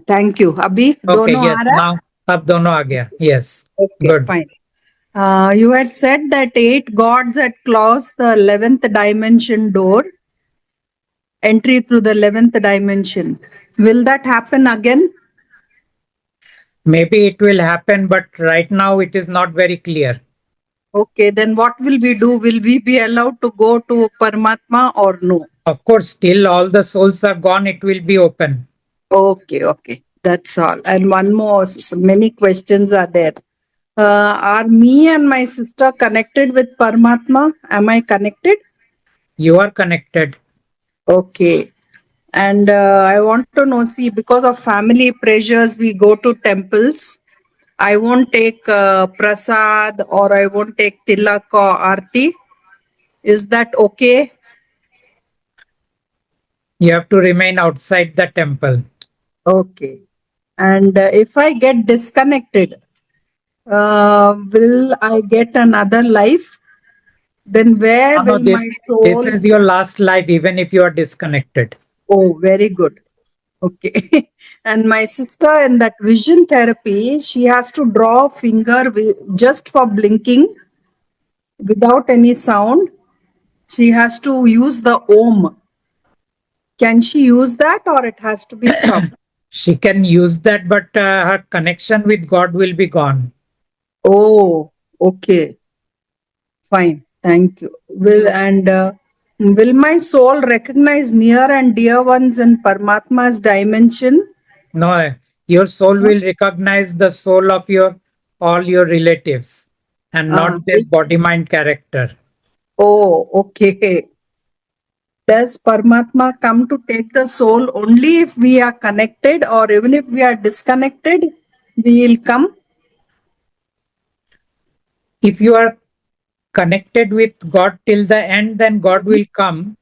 Thank you. अभी ओके. दोनों आ यस, रहा है? नाउ अब दोनों आ गया. Yes. Okay, good. fine. You had said that 8 gods had closed the 11th dimension door, entry through the 11th dimension. Will that happen again? Maybe it will happen, but right now it is not very clear. Okay, then what will we do? Will we be allowed to go to Paramatma or no? Of course, till all the souls are gone, it will be open. Okay. That's all. And one more, many questions are there. Are me and my sister connected with Paramatma? Am I connected? You are connected. Okay. And I want to know, see, because of family pressures, we go to temples. I won't take prasad or I won't take tilak or arti. Is that okay? You have to remain outside the temple. Okay. And if I get disconnected, will I get another life? Then where No, will my this soul? is your last life, even if you are disconnected. Oh, very good. Okay. And my sister in that vision therapy, she has to draw a finger just for blinking without any sound. She has to use the Om. Can she use that or it has to be stopped? She can use that, but her connection with God will be gone. Oh, okay. Fine. Thank you. Will my soul recognize near and dear ones in Paramatma's dimension? No, your soul will recognize the soul of your all your relatives and Uh, not this body mind character. oh, okay. Does Paramatma come to take the soul only if we are connected, or even if we are disconnected, we will come? If you are connected with God till the end, then God will come.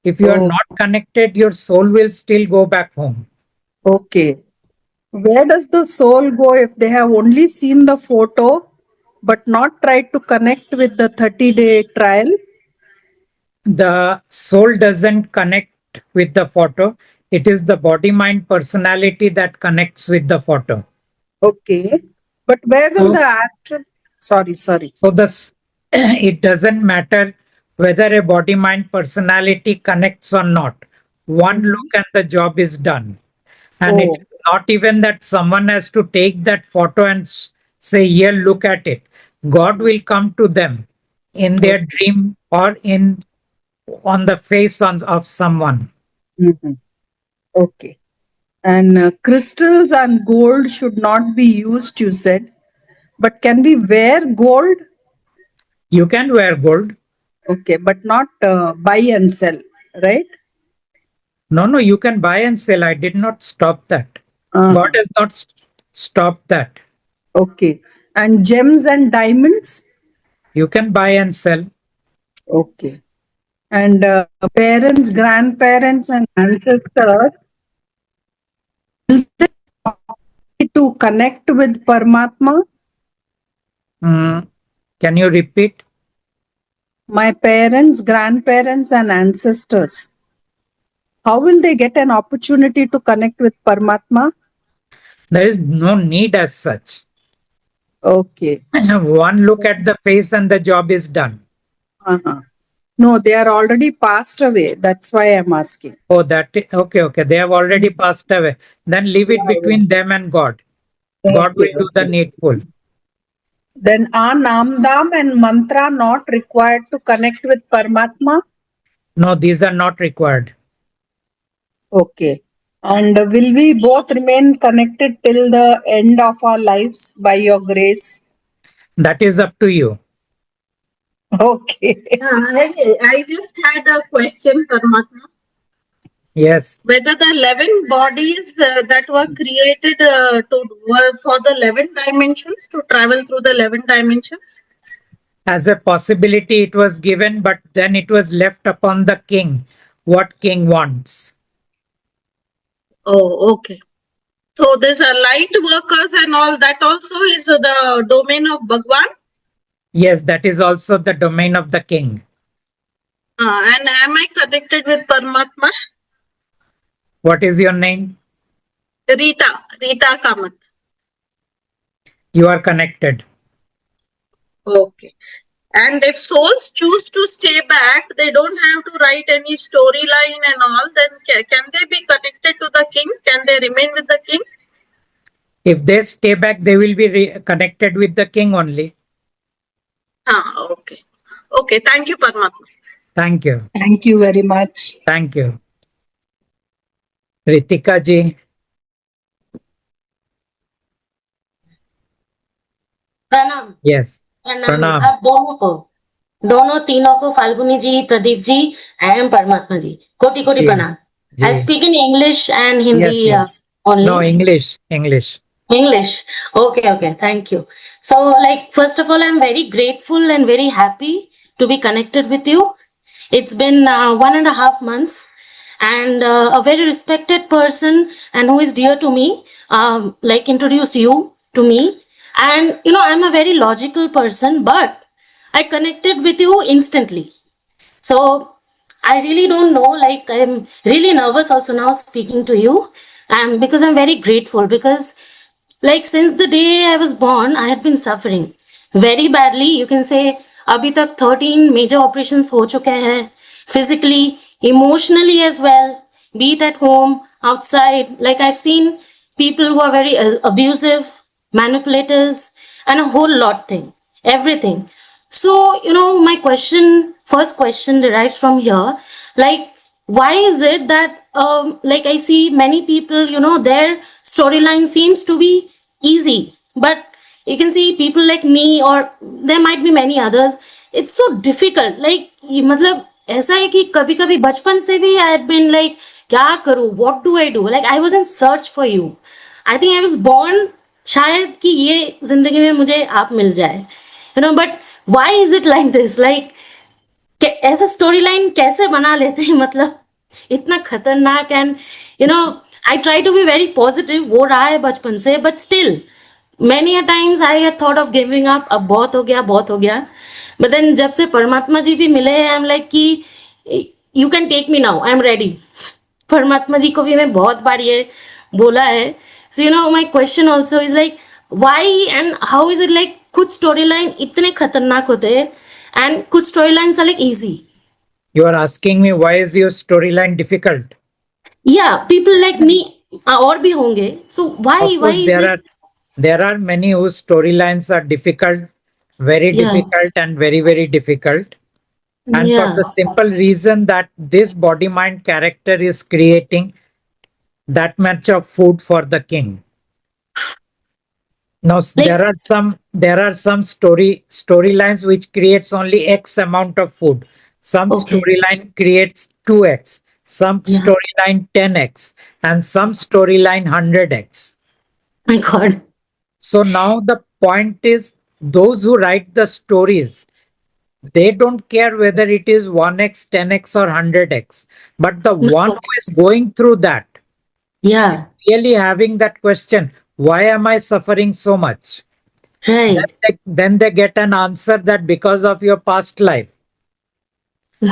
If you are Oh, not connected, your soul will still go back home. okay. Where does the soul go if they have only seen the photo but not tried to connect with the 30-day trial? The soul doesn't connect with the photo. It is the body mind personality that connects with the photo. Okay. But where will So, the astral? Sorry, sorry. so it doesn't matter whether a body mind personality connects or not. One Mhm. look and the job is done. And it Oh, is not even that someone has to take that photo and say, here, look at it. God will come to them in their okay. dream or in on the face of someone. Mhm. Okay. And crystals and gold should not be used, you said. But can we wear gold? You can wear gold. Okay, but not buy and sell, right? No, no, you can buy and sell. I did not stop that. God Uh-huh. has not stopped that. Okay. And gems and diamonds? You can buy and sell. Okay. And parents, grandparents, and ancestors to connect with Paramatma. Mm, can you repeat? My parents, grandparents, and ancestors. How will they get an opportunity to connect with Paramatma? There is no need as such. Okay. One look at the face and the job is done. Uh-huh. No, they are already passed away. That's why I'm asking. Oh, okay, okay. They have already passed away. Then leave it Yeah, yeah. between them and God. God Okay, will do the okay. needful. Then are Namdam and Mantra not required to connect with Paramatma? No, these are not required. Okay. And will we both remain connected till the end of our lives by your grace? That is up to you. Okay. I just had a question, Paramatma. Yes. Whether the 11 bodies that were created were for the 11 dimensions, to travel through the 11 dimensions? As a possibility, it was given, but then it was left upon the king what king wants. Oh, okay. So this light workers and all that also is the domain of Bhagwan. Yes, that is also the domain of the king. And am I connected with Paramatma? What is your name? Rita Kamath. You are connected. Okay. And if souls choose to stay back, they don't have to write any storyline and all, then can they be connected to the king? Can they remain with the king? If they stay back, they will be connected with the king only. Okay. Okay. Thank you, Paramatma. Thank you. Thank you very much. Thank you. Ritika ji. प्रणाम Yes. प्रणाम Pranam. आप दोनों को दोनों तीनों को फाल्गुनी जी प्रदीप जी एवं परमात्मा जी कोटि कोटि Ji. प्रणाम आई Ji. Speak in English and Hindi Yes, yes. Only No, English. English. English. Okay. Thank you. So, like, first of all, I'm very grateful and very happy to be connected with you. It's been 1.5 months, and a very respected person and who is dear to me, like, introduced you to me. And, I'm a very logical person, but I connected with you instantly. So I really don't know, like, I'm really nervous also now speaking to you. And because I'm very grateful, because like since the day I was born, I had been suffering very badly. You can say अभी तक 13 major operations हो चुके हैं, physically, emotionally as well, be it at home, outside. Like I've seen people who are very abusive, manipulators, and a whole lot thing, everything. So, my first question derives from here. Like, why is it that, like, I see many people, their storyline seems to be easy, but you can see people like me, or there might be many others, it's so difficult. Like, मतलब ऐसा है कि कभी कभी बचपन से भी I had been like, क्या करूँ, what do I do? Like, I was in search for you. I think I was born शायद कि ये जिंदगी में मुझे आप मिल जाए, but why is it like this? Like, ऐसा स्टोरी लाइन कैसे बना लेते हैं, मतलब इतना खतरनाक. And I try to be very positive, वो रहा है बचपन से, but still many a times I had thought of giving up, अब बहुत हो गया, बहुत हो गया. बट देन जब से परमात्मा जी भी मिले हैं, आई एम लाइक कि you can take me now, I am ready. परमात्मा जी को भी मैं बहुत बार ये बोला है. So my question also is like, why and how is it like कुछ स्टोरी लाइन इतने खतरनाक होते हैं and कुछ storylines are like easy. You are asking me why is your storyline difficult? Yeah, people like me और भी होंगे. So why Of course, is it? there are many whose storylines are difficult, very Yeah, difficult, and very very difficult. And for yeah, the simple reason that this body mind character is creating that much of food for the king. Now like there are some storylines which creates only X amount of food. Some okay, storyline creates 2x, some yeah, storyline 10x, and some storyline 100x. my God, So now the point is those who write the stories, they don't care whether it is 1x, 10x, or 100x. But the one who is going through that, yeah, really having that question, why am I suffering so much? Then right, they get an answer that because of your past life.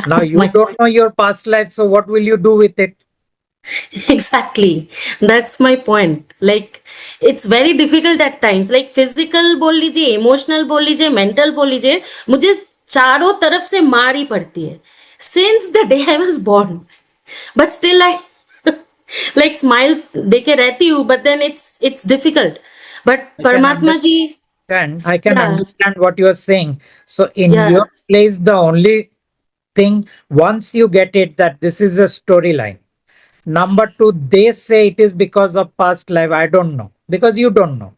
Now you my don't know your past life, so what will you do with it? exactly, that's my point. Like, it's very difficult at times. Like physical बोल लीजिए, emotional बोल लीजिए, mental बोल लीजिए, मुझे चारों तरफ से मार ही पड़ती है since the day I was born. But still I like smile देके रहती हूँ, but then it's difficult. But I can परमात्मा जी, I can yeah, understand what you are saying. So in yeah, your place, the only thing, once you get it that this is a storyline. Number two, they say it is because of past life. I don't know because you don't know.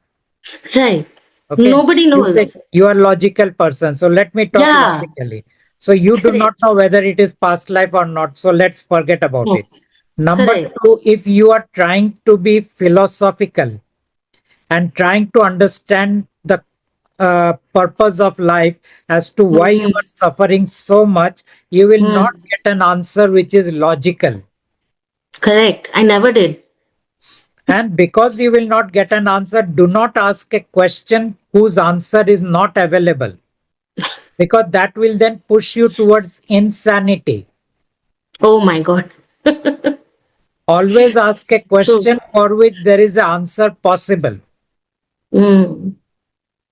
right. Okay. Nobody You say knows. you are a logical person. So let me talk Yeah, logically. So you do not correct. know whether it is past life or not. So let's forget about Oh, it. Number correct. two, if you are trying to be philosophical and trying to understand the purpose of life as to why you Hmm. are suffering so much, you will Hmm. not get an answer which is logical. Correct. I never did. And because you will not get an answer, do not ask a question whose answer is not available, because that will then push you towards insanity. Oh my God. Always ask a True. question for which there is an answer possible. Hmm.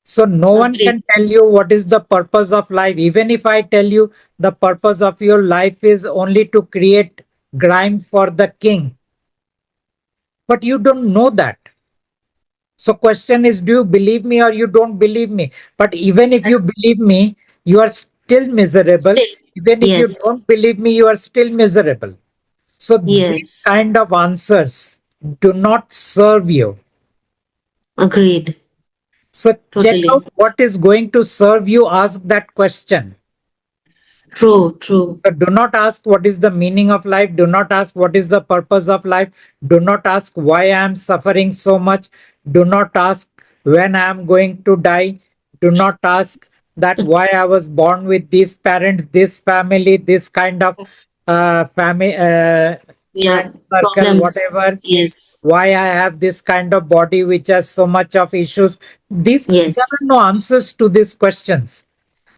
So no one Agreed. can tell you what is the purpose of life. Even if I tell you the purpose of your life is only to create grime for the king, but you don't know that. So question is, do you believe me or you don't believe me? But even if you believe me, you are still miserable. Still. Even if you Yes. don't believe me, you are still miserable. So these Yes. kind of answers do not serve you. Agreed. So check out Totally. what is going to serve you. Ask that question. True. True. So do not ask what is the meaning of life. Do not ask what is the purpose of life. Do not ask why I am suffering so much. Do not ask when I am going to die. Do not ask that why I was born with these parents, this family, this kind of family, Yeah. friend circle, Problems. whatever. Yes. Why I have this kind of body which has so much of issues. There Yes. are no answers to these questions.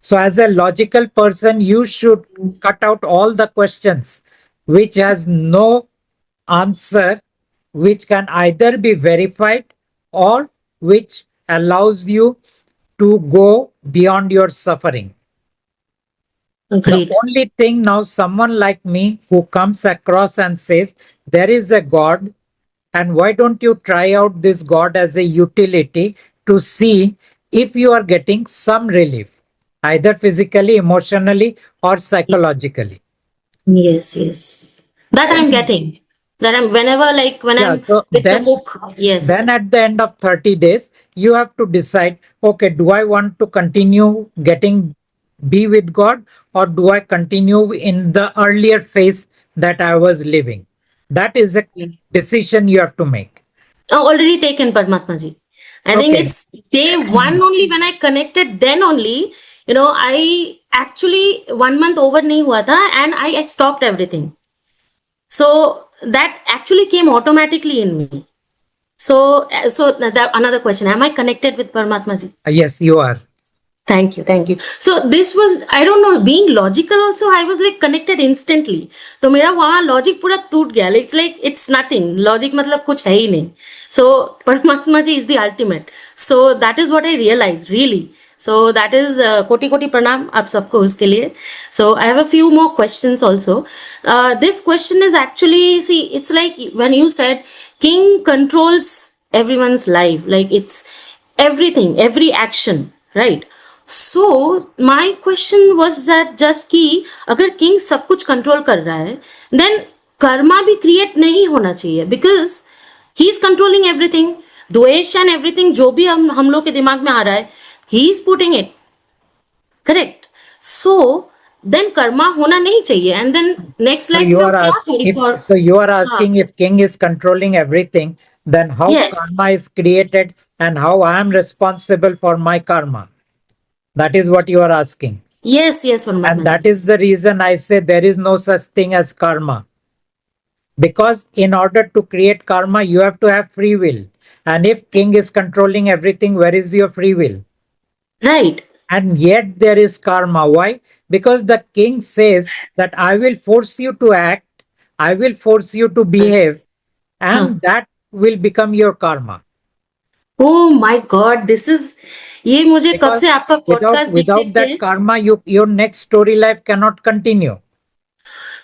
So, as a logical person, you should cut out all the questions which has no answer which can either be verified or which allows you to go beyond your suffering. The Agreed. only thing now, someone like me who comes across and says, there is a God, and why don't you try out this God as a utility to see if you are getting some relief, either physically, emotionally, or psychologically? Yes, yes. That I'm getting. That I'm whenever like when Yeah, I'm so with the book. Yes. then at the end of 30 days, you have to decide, okay, do I want to continue getting be with God, or do I continue in the earlier phase that I was living? That is a decision you have to make. Already taken, Padmatma ji. I think Okay. it's day one only when I connected. Then only, I actually 1 month over nahi hua tha, and I stopped everything. So that actually came automatically in me. So that another question: am I connected with Paramatma ji? Yes, you are. Thank you, thank you. So this was, I don't know, being logical also, I was like connected instantly. तो मेरा वहाँ logic पूरा टूट गया. It's like it's nothing. Logic मतलब कुछ है ही नहीं. So परमात्मा जी is the ultimate. So that is what I realized really. So that is कोटि कोटि प्रणाम आप सबको उसके लिए. So I have a few more questions also. This question is actually, see, it's like when you said king controls everyone's life, like it's everything, every action, right? So my question was that just कि अगर king सब कुछ control कर रहा है then Karma भी create नहीं होना चाहिए because he is controlling everything द्वेष एंड एवरीथिंग जो भी हम लोग के दिमाग में आ रहा है he is putting it correct so then karma होना नहीं चाहिए and then next So life you में are क्या ask करें if फॉर so you are हाँ asking if king is controlling everything, then how yes karma is created and how I am responsible for my karma. That is what you are asking. Yes yes And परमात्मा जी that is the reason I say there is no such thing as karma. Because in order to create karma, you have to have free will. And if king is controlling everything, where is your free will? Right And yet there is karma. Why? Because the king says that I will force you to act, I will force you to behave, हाँ and that will become your karma. O my God this is ये मुझे कब Because से आपका podcast देख without देख के that karma, your next story life cannot continue.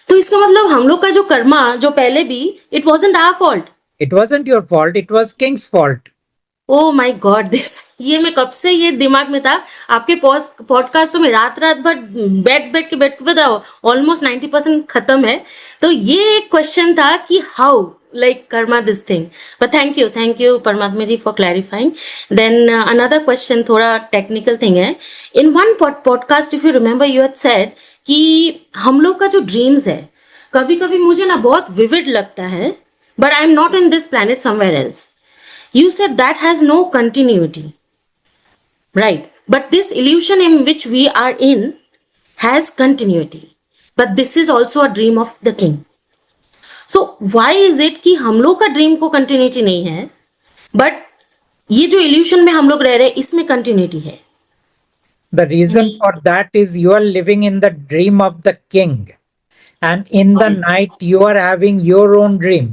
तो इसका मतलब हम लोग का जो कर्मा जो पहले भी it wasn't our fault It wasn't your fault, it was king's fault. Oh my God this ये मैं कब से ये दिमाग में था आपके पॉडकास्ट तो मैं रात रात भर बैठ पे था ऑलमोस्ट 90% खत्म है तो ये एक क्वेश्चन था कि how like karma this thing but thank you Paramatma ji for clarifying then another question थोड़ा technical thing है in one podcast if you remember you had said कि हम लोग का जो dreams है कभी कभी मुझे ना बहुत vivid लगता है but I'm not in this planet somewhere else you said that has no continuity right but this illusion in which we are in has continuity but this is also a dream of the king so why is it कि हम लोग का dream को continuity नहीं है but ये जो evolution में हम लोग रह रहे हैं इसमें कंटिन्यूटी है The reason for that is you are living in the dream of the king. And in the night, you are having your own dream.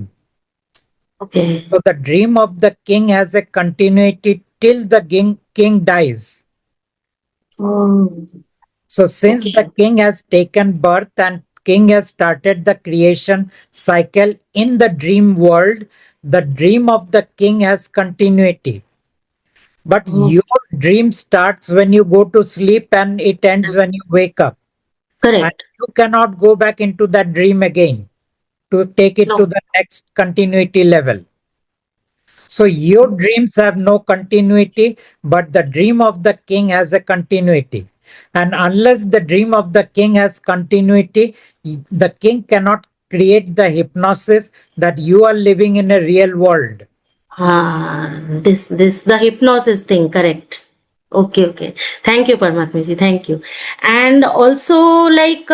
Okay So the dream of the king has a continuity till the king dies. So since okay the king has taken birth and king has started the creation cycle in the dream world, the dream of the king has continuity. But your dream starts when you go to sleep and it ends when you wake up. And correct you cannot go back into that dream again to take it no to the next continuity level. So your dreams have no continuity, but the dream of the king has a continuity. And unless the dream of the king has continuity, the king cannot create the hypnosis that you are living in a real world. हाँ this the hypnosis thing correct okay thank you Paramatma ji thank you and also like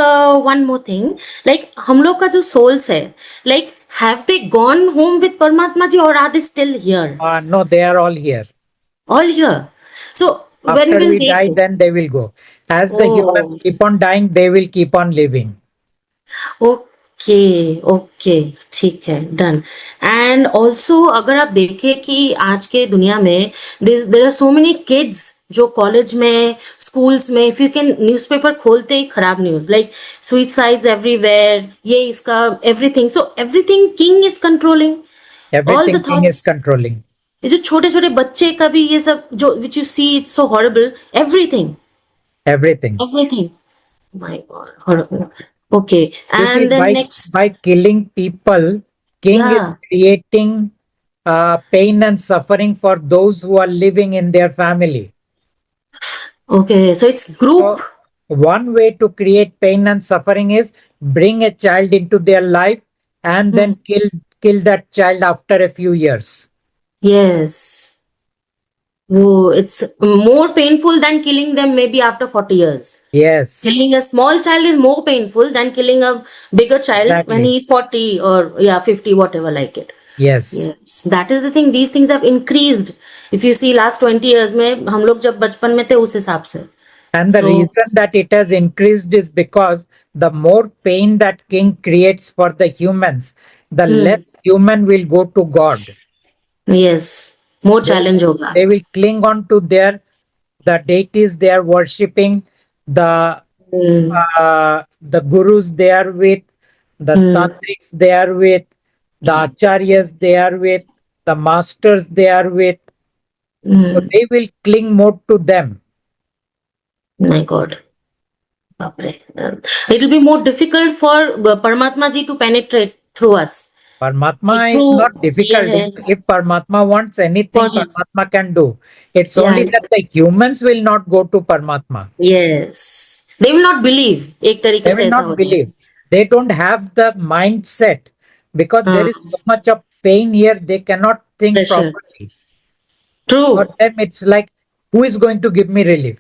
one more thing like हम लोग का जो souls है like have they gone home with Paramatma ji or are they still here No, they are all here. all here so when After will we they die, go then they will go. As the humans oh keep on dying, they will keep on living. Okay, ठीक है, done. And also अगर आप देखें कि आज के दुनिया में there are so many kids जो कॉलेज में, स्कूल्स में, इफ यू कैन न्यूज़पेपर खोलते ही खराब न्यूज, लाइक सुइसाइड्स एवरीवेयर, ये इसका everything, so everything king is controlling all the Everything king is thoughts. controlling. ये जो छोटे छोटे बच्चे का भी ये सब जो which you see it's so horrible, everything, Everything. everything, my god, horrible. Okay, You see, and then next, by killing people, king is yeah. creating pain and suffering for those who are living in their family. Okay, so it's group. So one way to create pain and suffering is bring a child into their life and Hmm. then kill that child after a few years. Yes. Oh, it's more painful than killing them maybe after 40 years. Yes, Killing a small child is more painful than killing a bigger child when exactly. he is 40 or yeah 50, whatever like it. Yes. Yes, that is the thing. These things have increased. If you see last 20 years में हम लोग जब बचपन में थे उस हिसाब से. And the So reason that it has increased is because the more pain that king creates for the humans, the hmm, less human will go to God. yes, more They, challenge होगा. they will cling on to the deities they are worshipping, the Hmm, the gurus they are with, the hmm, tantrics they are with, the acharyas they are with, the masters they are with. So hmm. they will cling more to them. My God. बापरे. It will be more difficult for Paramatma ji to penetrate through us. कि Paramatma is through not ये difficult. है If Paramatma wants for anything, him. Paramatma can do. It's Yeah, only that the humans will not go to Paramatma. yes. They will not believe. एक तरीके They से will ऐसा not हो जाए. believe. They don't have the mindset because there हाँ, is so much of pain here, they cannot think pressure. properly. For True. them, it's like, who is going to give me relief?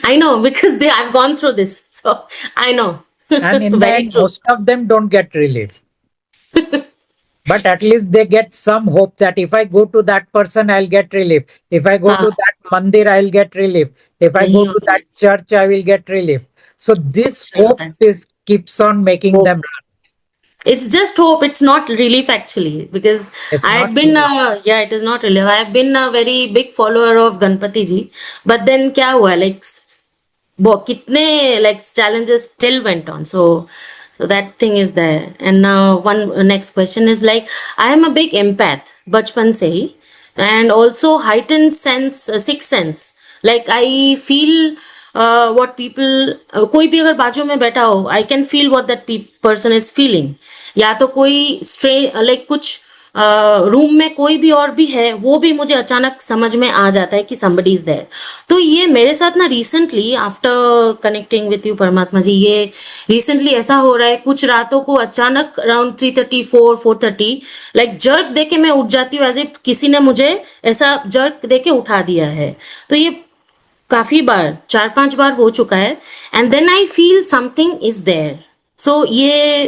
I know because I've gone through this. So I know. And in the Very end, true. most of them don't get relief. But at least they get some hope that if I go to that person, I'll get relief. If I go हाँ, to that mandir, I'll get relief. If I यही go to होता that है. church, I will get relief. So this कुछ नहीं होता hope है. is keeps on making them Hope. run. It's just hope. It's not relief actually, because It's I not had been, relief. yeah, it is not relief. I have been a very big follower of Ganpati ji, but then क्या हुआ, like kitne like challenges still went on. So that thing is there. And now one next question is like, I am a big empath, bachpan se hi, and also heightened sense, sixth sense. Like I feel what people, कोई भी अगर बाजू में बैठा हो, I can feel what that person is feeling. या तो कोई like कुछ रूम में कोई भी और भी है, वो भी मुझे अचानक समझ में आ जाता है कि somebody is there. तो ये मेरे साथ ना recently after connecting with you परमात्मा जी, ये रिसेंटली ऐसा हो रहा है, कुछ रातों को अचानक अराउंड 3:30 4:30 लाइक जर्क देके मैं उठ जाती हूँ, एज इफ किसी ने मुझे ऐसा जर्क देके उठा दिया है. तो ये काफी बार, 4-5 बार हो चुका है. And then I feel something is there. So ये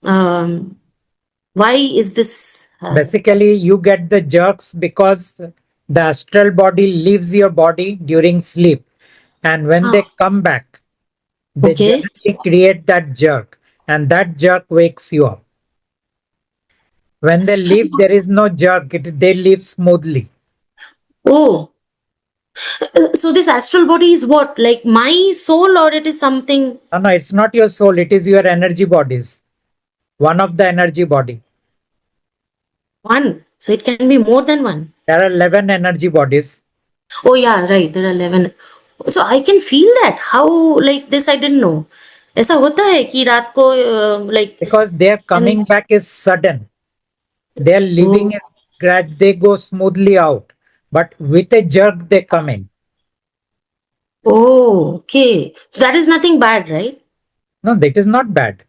why is this? Basically, you get the jerks because the astral body leaves your body during sleep. And when they come back, they okay. generally create that jerk. And that jerk wakes you up. When they leave, there is no jerk. They leave smoothly. Oh, so this astral body is what? Like my soul, or it is something No, no, it's not your soul. It is your energy bodies. One of the energy body. one? So it can be more than one. There are 11 energy bodies Oh yeah, right. There are 11. So I can feel that. How like this? I didn't know. ऐसा होता है कि रात को like because their and coming back is sudden. Their leaving oh, is they go smoothly out, but with a jerk they come in. oh, okay. So that is nothing bad, right? No, that is not bad.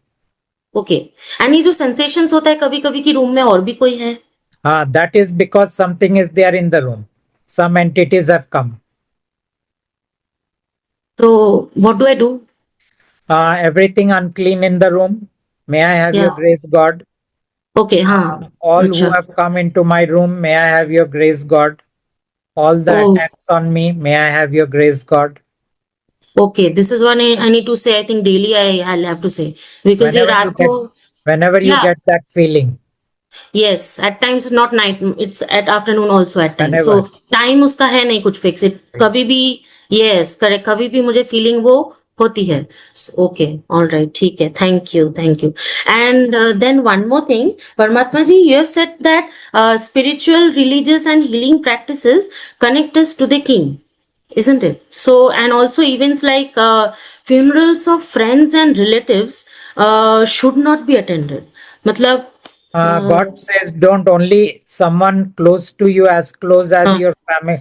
Okay. And ये जो sensations होता है कभी कभी कि room में और भी कोई है. That is because something is there in the room. Some entities have come. So what do I do? Everything unclean in the room. May I have your Yeah. grace, God? Okay. हाँ. All who अच्छा. have come into my room, may I have your grace, God? All the Oh. attacks on me, may I have your grace, God? Okay, this is one I need to say. I think daily I'll have to say because ये Whenever you रात get, को whenever you yeah. get that feeling, Yes, at times not night, it's at afternoon also at times. whenever. So time उसका है नहीं कुछ fix. It कभी भी yes correct कभी भी मुझे feeling वो होती है. Okay, all right, ठीक है. Thank you. And then one more thing, Paramatma ji, you have said that spiritual, religious, and healing practices connect us to the King, isn't it? So and also events like funerals of friends and relatives should not be attended. मतलब God says, don't only someone close to you, as close as हाँ, your family,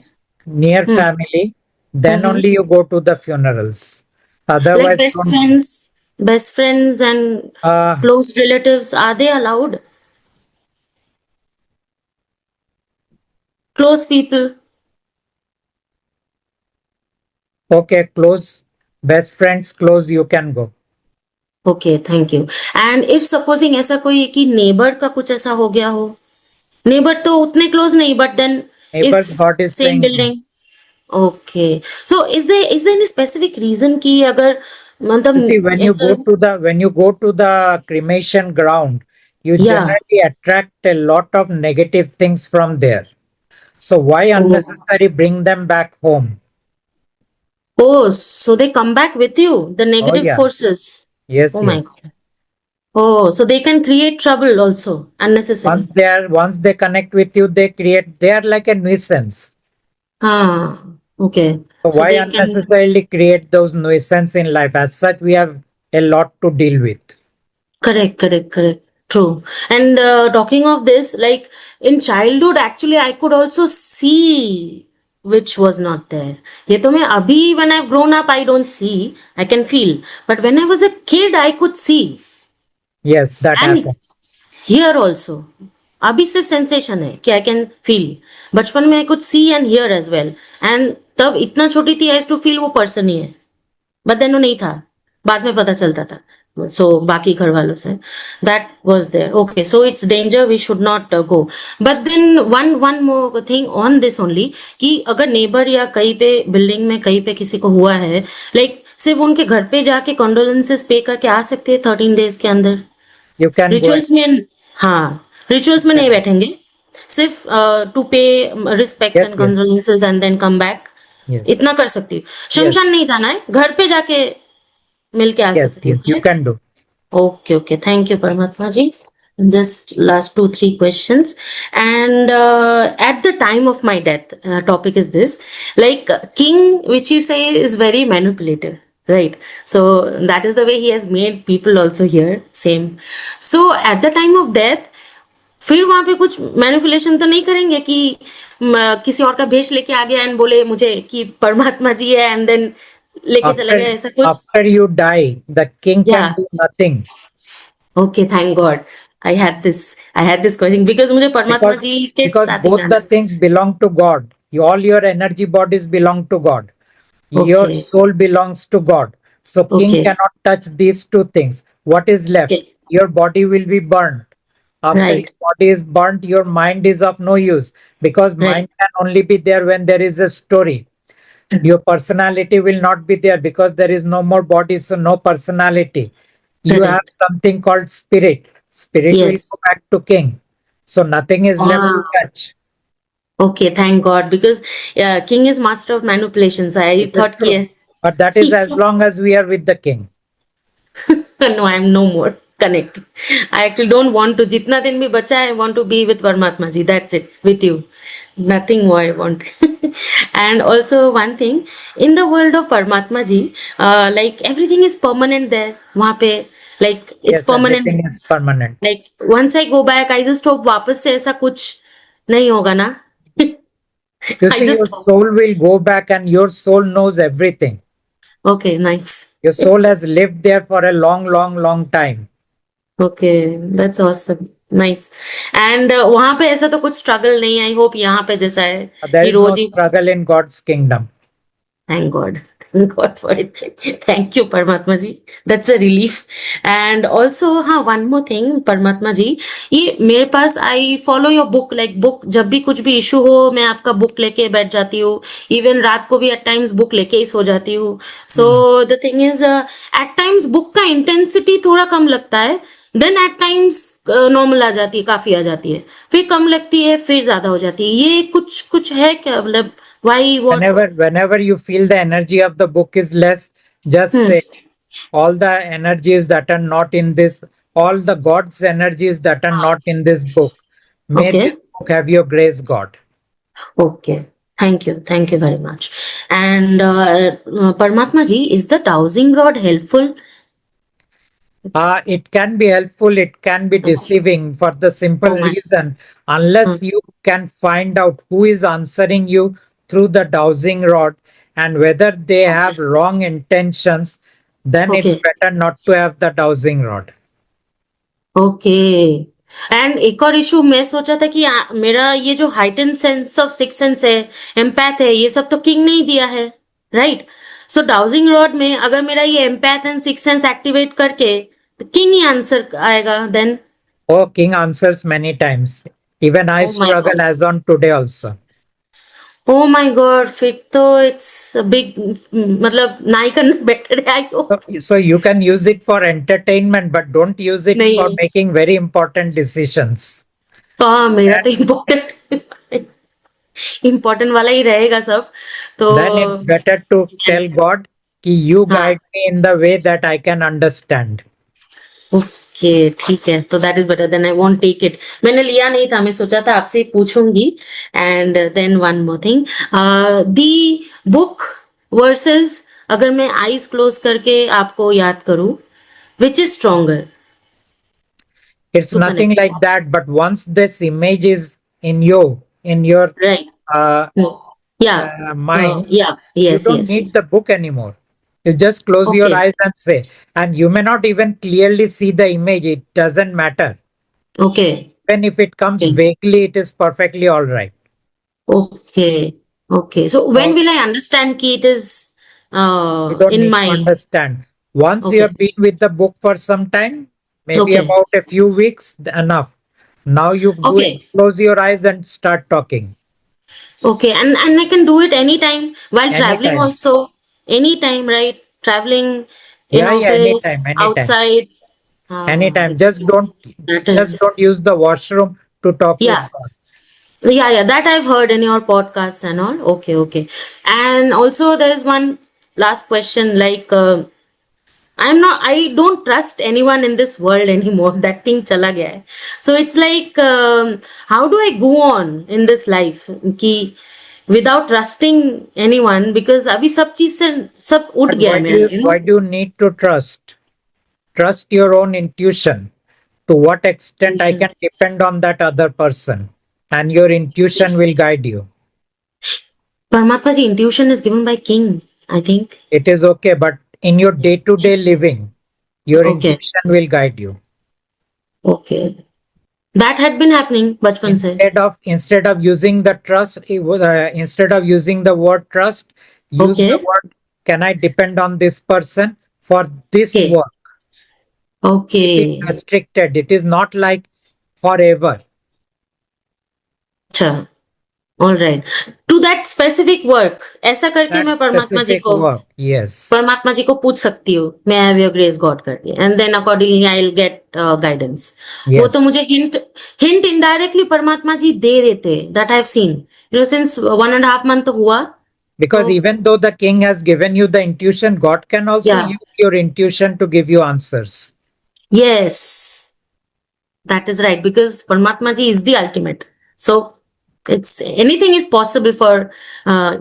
near hmm, family, then hmm. only you go to the funerals. Like Otherwise, don't. best friends and Uh, close relatives, are they allowed? Close people. okay, close, best friends, close, you can go. Okay, thank you. And if supposing ऐसा कोई कि neighbor का कुछ ऐसा हो गया हो, neighbor तो उतने close नहीं, but then Neighbors, if God is same saying no. building. Okay. So is there any specific reason कि अगर You see, मतलब ऐसा when you go to the cremation ground, you yeah. generally attract a lot of negative things from there. So why Oh. unnecessary bring them back home? Oh, so they come back with you, the Oh negative yeah, forces. yes, Oh my yes. God. Oh, so they can create trouble also, unnecessary. Once they connect with you, they are like a nuisance. Ah, okay. So So why they can unnecessarily create those nuisance in life? As such, we have a lot to deal with. correct. True. And talking of this, like in childhood, actually, I could also see which was not there. ये तो मैं अभी when I've grown up, I don't see. I can feel. But when I was a kid, I could see. Yes, that And happens. here also. अभी सिर्फ sensation है कि I can feel बचपन में I could see and hear as well and तब इतना छोटी थी आई टू फील वो पर्सन ही है बट देन वो नहीं था बाद में पता चलता था सो बाकी घर वालों से that was there okay so it's danger we should not go but then one one more thing on this only कि अगर नेबर या कहीं पे बिल्डिंग में कहीं पे किसी को हुआ है लाइक सिर्फ उनके घर पे जाके कॉन्डोलेंसेस पे करके आ सकते हैं 13 days के अंदर You can go and rituals में हाँ you रिचुअल्स में can, नहीं बैठेंगे सिर्फ to pay respect yes, and yes, condolences and then come back yes, इतना कर सकती हूँ शमशान yes, नहीं जाना है घर पे जाके मिल के आ yes, सकती हूँ yes. You can do. okay thank you Paramatma ji just last 2-3 questions and at the time of my death topic is this like king which you say is very manipulative right so that is the way he has made people also here same so at the time of death फिर वहां पे कुछ manipulation तो नहीं करेंगे कि किसी और का भेष लेके आ गया एंड बोले मुझे कि परमात्मा जी है एंड देन लेके चले गए ऐसा कुछ After you die, the king या can do nothing okay thank God I had this question because मुझे परमात्मा because जी के साथ ही both जाना the things belong to God. All your energy bodies belong to God. है Your okay soul belongs to God. So king okay cannot touch these two things. What is left? Your body will be burnt. After right your body is burnt, your mind is of no use because mind right can only be there when there is a story. Your personality will not be there because there is no more body, so no personality. You have correct something called spirit. Spirit will yes go back to king. So nothing is left to touch. Okay thank God because king is master of manipulation I It is thought कि true. But that is as long as we are with the king. no, I am no more connected. I actually don't want to. Jitna din bhi bacha, I want to be with Paramatma ji. That's it. With you. Nothing more I want. And also one thing, in the world of Paramatma ji, like everything is permanent there. Wahan pe, like it's Yes, permanent. everything is permanent. Like once I go back, I just hope वापस से ऐसा कुछ नहीं होगा ना. You I see, your just soul will go back and your soul knows everything. okay, nice. Your soul has lived there for a long, long, long time. Okay, that's awesome. Nice. And वहां पे ऐसा तो कुछ struggle नहीं I hope यहाँ पे जैसा है There कि is no रोज ही struggle in God's kingdom. Thank God God for it. Thank you, Paramatma ji. That's a relief. And also, हाँ, one more thing, Paramatma ji. ये मेरे पास I follow your book, like book जब भी कुछ भी issue हो मैं आपका बुक लेके बैठ जाती हूँ. इवन रात को भी at times बुक लेके ही सो जाती हूँ. So the thing is, at times book का इंटेंसिटी थोड़ा कम लगता है. देन एट टाइम्स नॉर्मल आ जाती है, काफी आ जाती है, फिर कम लगती है, फिर ज्यादा हो जाती है. ये कुछ कुछ है क्या, मतलब why what? Whenever you feel the energy of the book is less, just hmm. say all the energies that are not in this, all the God's energies that are not in this book, may okay. this book have your grace, God. Okay. Thank you very much. And परमात्मा ji, is the dowsing rod helpful? It can be helpful, it can be deceiving for the simple oh my. reason, unless you can find out who is answering you through the dowsing rod and whether they have wrong intentions, then it's okay. better not to have the dowsing rod. Okay. And एक और issue मैं सोचा था कि मेरा ये जो heighten sense of six sense है, एम्पैथ है, ये सब तो किंग ने ही दिया है, राइट? सो डाउजिंग रॉड में अगर मेरा ये empath and six sense activate करके, तो किंग ही आंसर आएगा then? Oh, King answers many times. Even I oh my struggle God. as on today also. Oh my God, फिर तो इट्स बिग, मतलब ना ही करना बेटर है, आई So, hope. so you can use it for entertainment, but don't use it for नहीं. making very important decisions. हाँ, मेरा तो इम्पोर्टेंट इम्पोर्टेंट वाला ही रहेगा सब तो. Then it's better to tell God कि you guide me in the way that I can understand. Okay, ठीक है, तो that is better, then I won't take it. मैंने लिया नहीं था, मैं सोचा था आपसे ही पूछूंगी. And then one more thing, the book versus अगर मैं आईज क्लोज करके आपको याद करूं, which is stronger It's to nothing connect? like that, but once this image is in you, in your right. uh, या. mind, या. you yes. don't yes. need the book anymore. You just close your okay. eyes and say, and you may not even clearly see the image, it doesn't matter. Okay. Even if it comes vaguely, it is perfectly all right. Okay. Okay. So when So will I understand ki it is you don't in need to my... understand. Once you Okay. have been with the book for some time, maybe Okay. about a few weeks, enough. Now you go Okay. close your eyes and start talking. Okay. And I can do it anytime while traveling Anytime. also. Anytime, right? Traveling in Yeah, anytime, office, anytime. outside. Anytime. It's, that Just is, don't use the washroom to talk with yeah. God. Yeah, that I've heard in your podcasts and all. Okay, okay. And also there is one last question, like, I don't trust anyone in this world anymore. That thing chala gaya hai. So it's like, how do I go on in this life? Ki, without trusting anyone, because abhi sab cheez se sab ud But gaya hai mera, you know? why do you need to trust? Trust your own intuition. To what extent I can depend on that other person, and your intuition will guide you. Paramatma ji, intuition is given by King, I think. It is okay, but in your day-to-day living, your Okay, intuition will guide you. okay. That had been happening bachpan se. Instead of using the trust, instead of using the word trust, use the Okay, word, can I depend on this person for this okay, work? Keep it okay. restricted. It is not like forever. अच्छा, all right. To that specific work, ऐसा करके That मैं specific work, yes. परमात्मा जी को पूछ सकती हूँ, मैं हैव योर ग्रेस गॉड करके, and then accordingly I will get guidance. वो तो Yes. मुझे हिंट हिंट इनडायरेक्टली परमात्मा जी दे देते, that I have seen, since 1.5 month हुआ. Because तो even though the king has given you the intuition, God can also या, use your intuition to give you answers. Yes, that is right, because Paramatma ji is the ultimate. So it's anything is possible for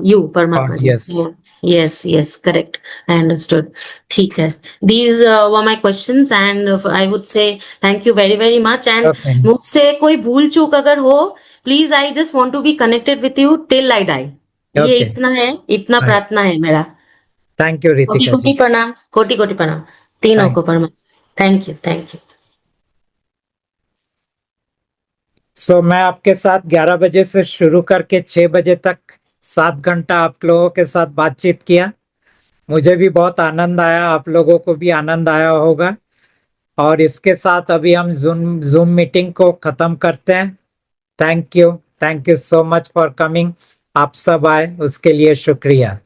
you, God, Paramatma ji. yes. So yes, correct. I understood. ठीक है. These were my questions, and I would say thank you very very much. And Okay. मुझसे कोई भूल चूक अगर हो, please, I just want to be connected with you till I die. ये Okay. इतना है, इतना Right. प्रार्थना है मेरा. Thank you, कोटि Ritika कोटि ji. प्रणाम, कोटि कोटि प्रणाम तीनों Thank को परमात्मा. Thank you. सो मैं आपके साथ 11 बजे से शुरू करके 6 बजे तक 7 घंटा आप लोगों के साथ बातचीत किया. मुझे भी बहुत आनंद आया, आप लोगों को भी आनंद आया होगा। और इसके साथ अभी हम जूम जूम मीटिंग को खत्म करते हैं। Thank you so much for coming. आप सब आए उसके लिए शुक्रिया।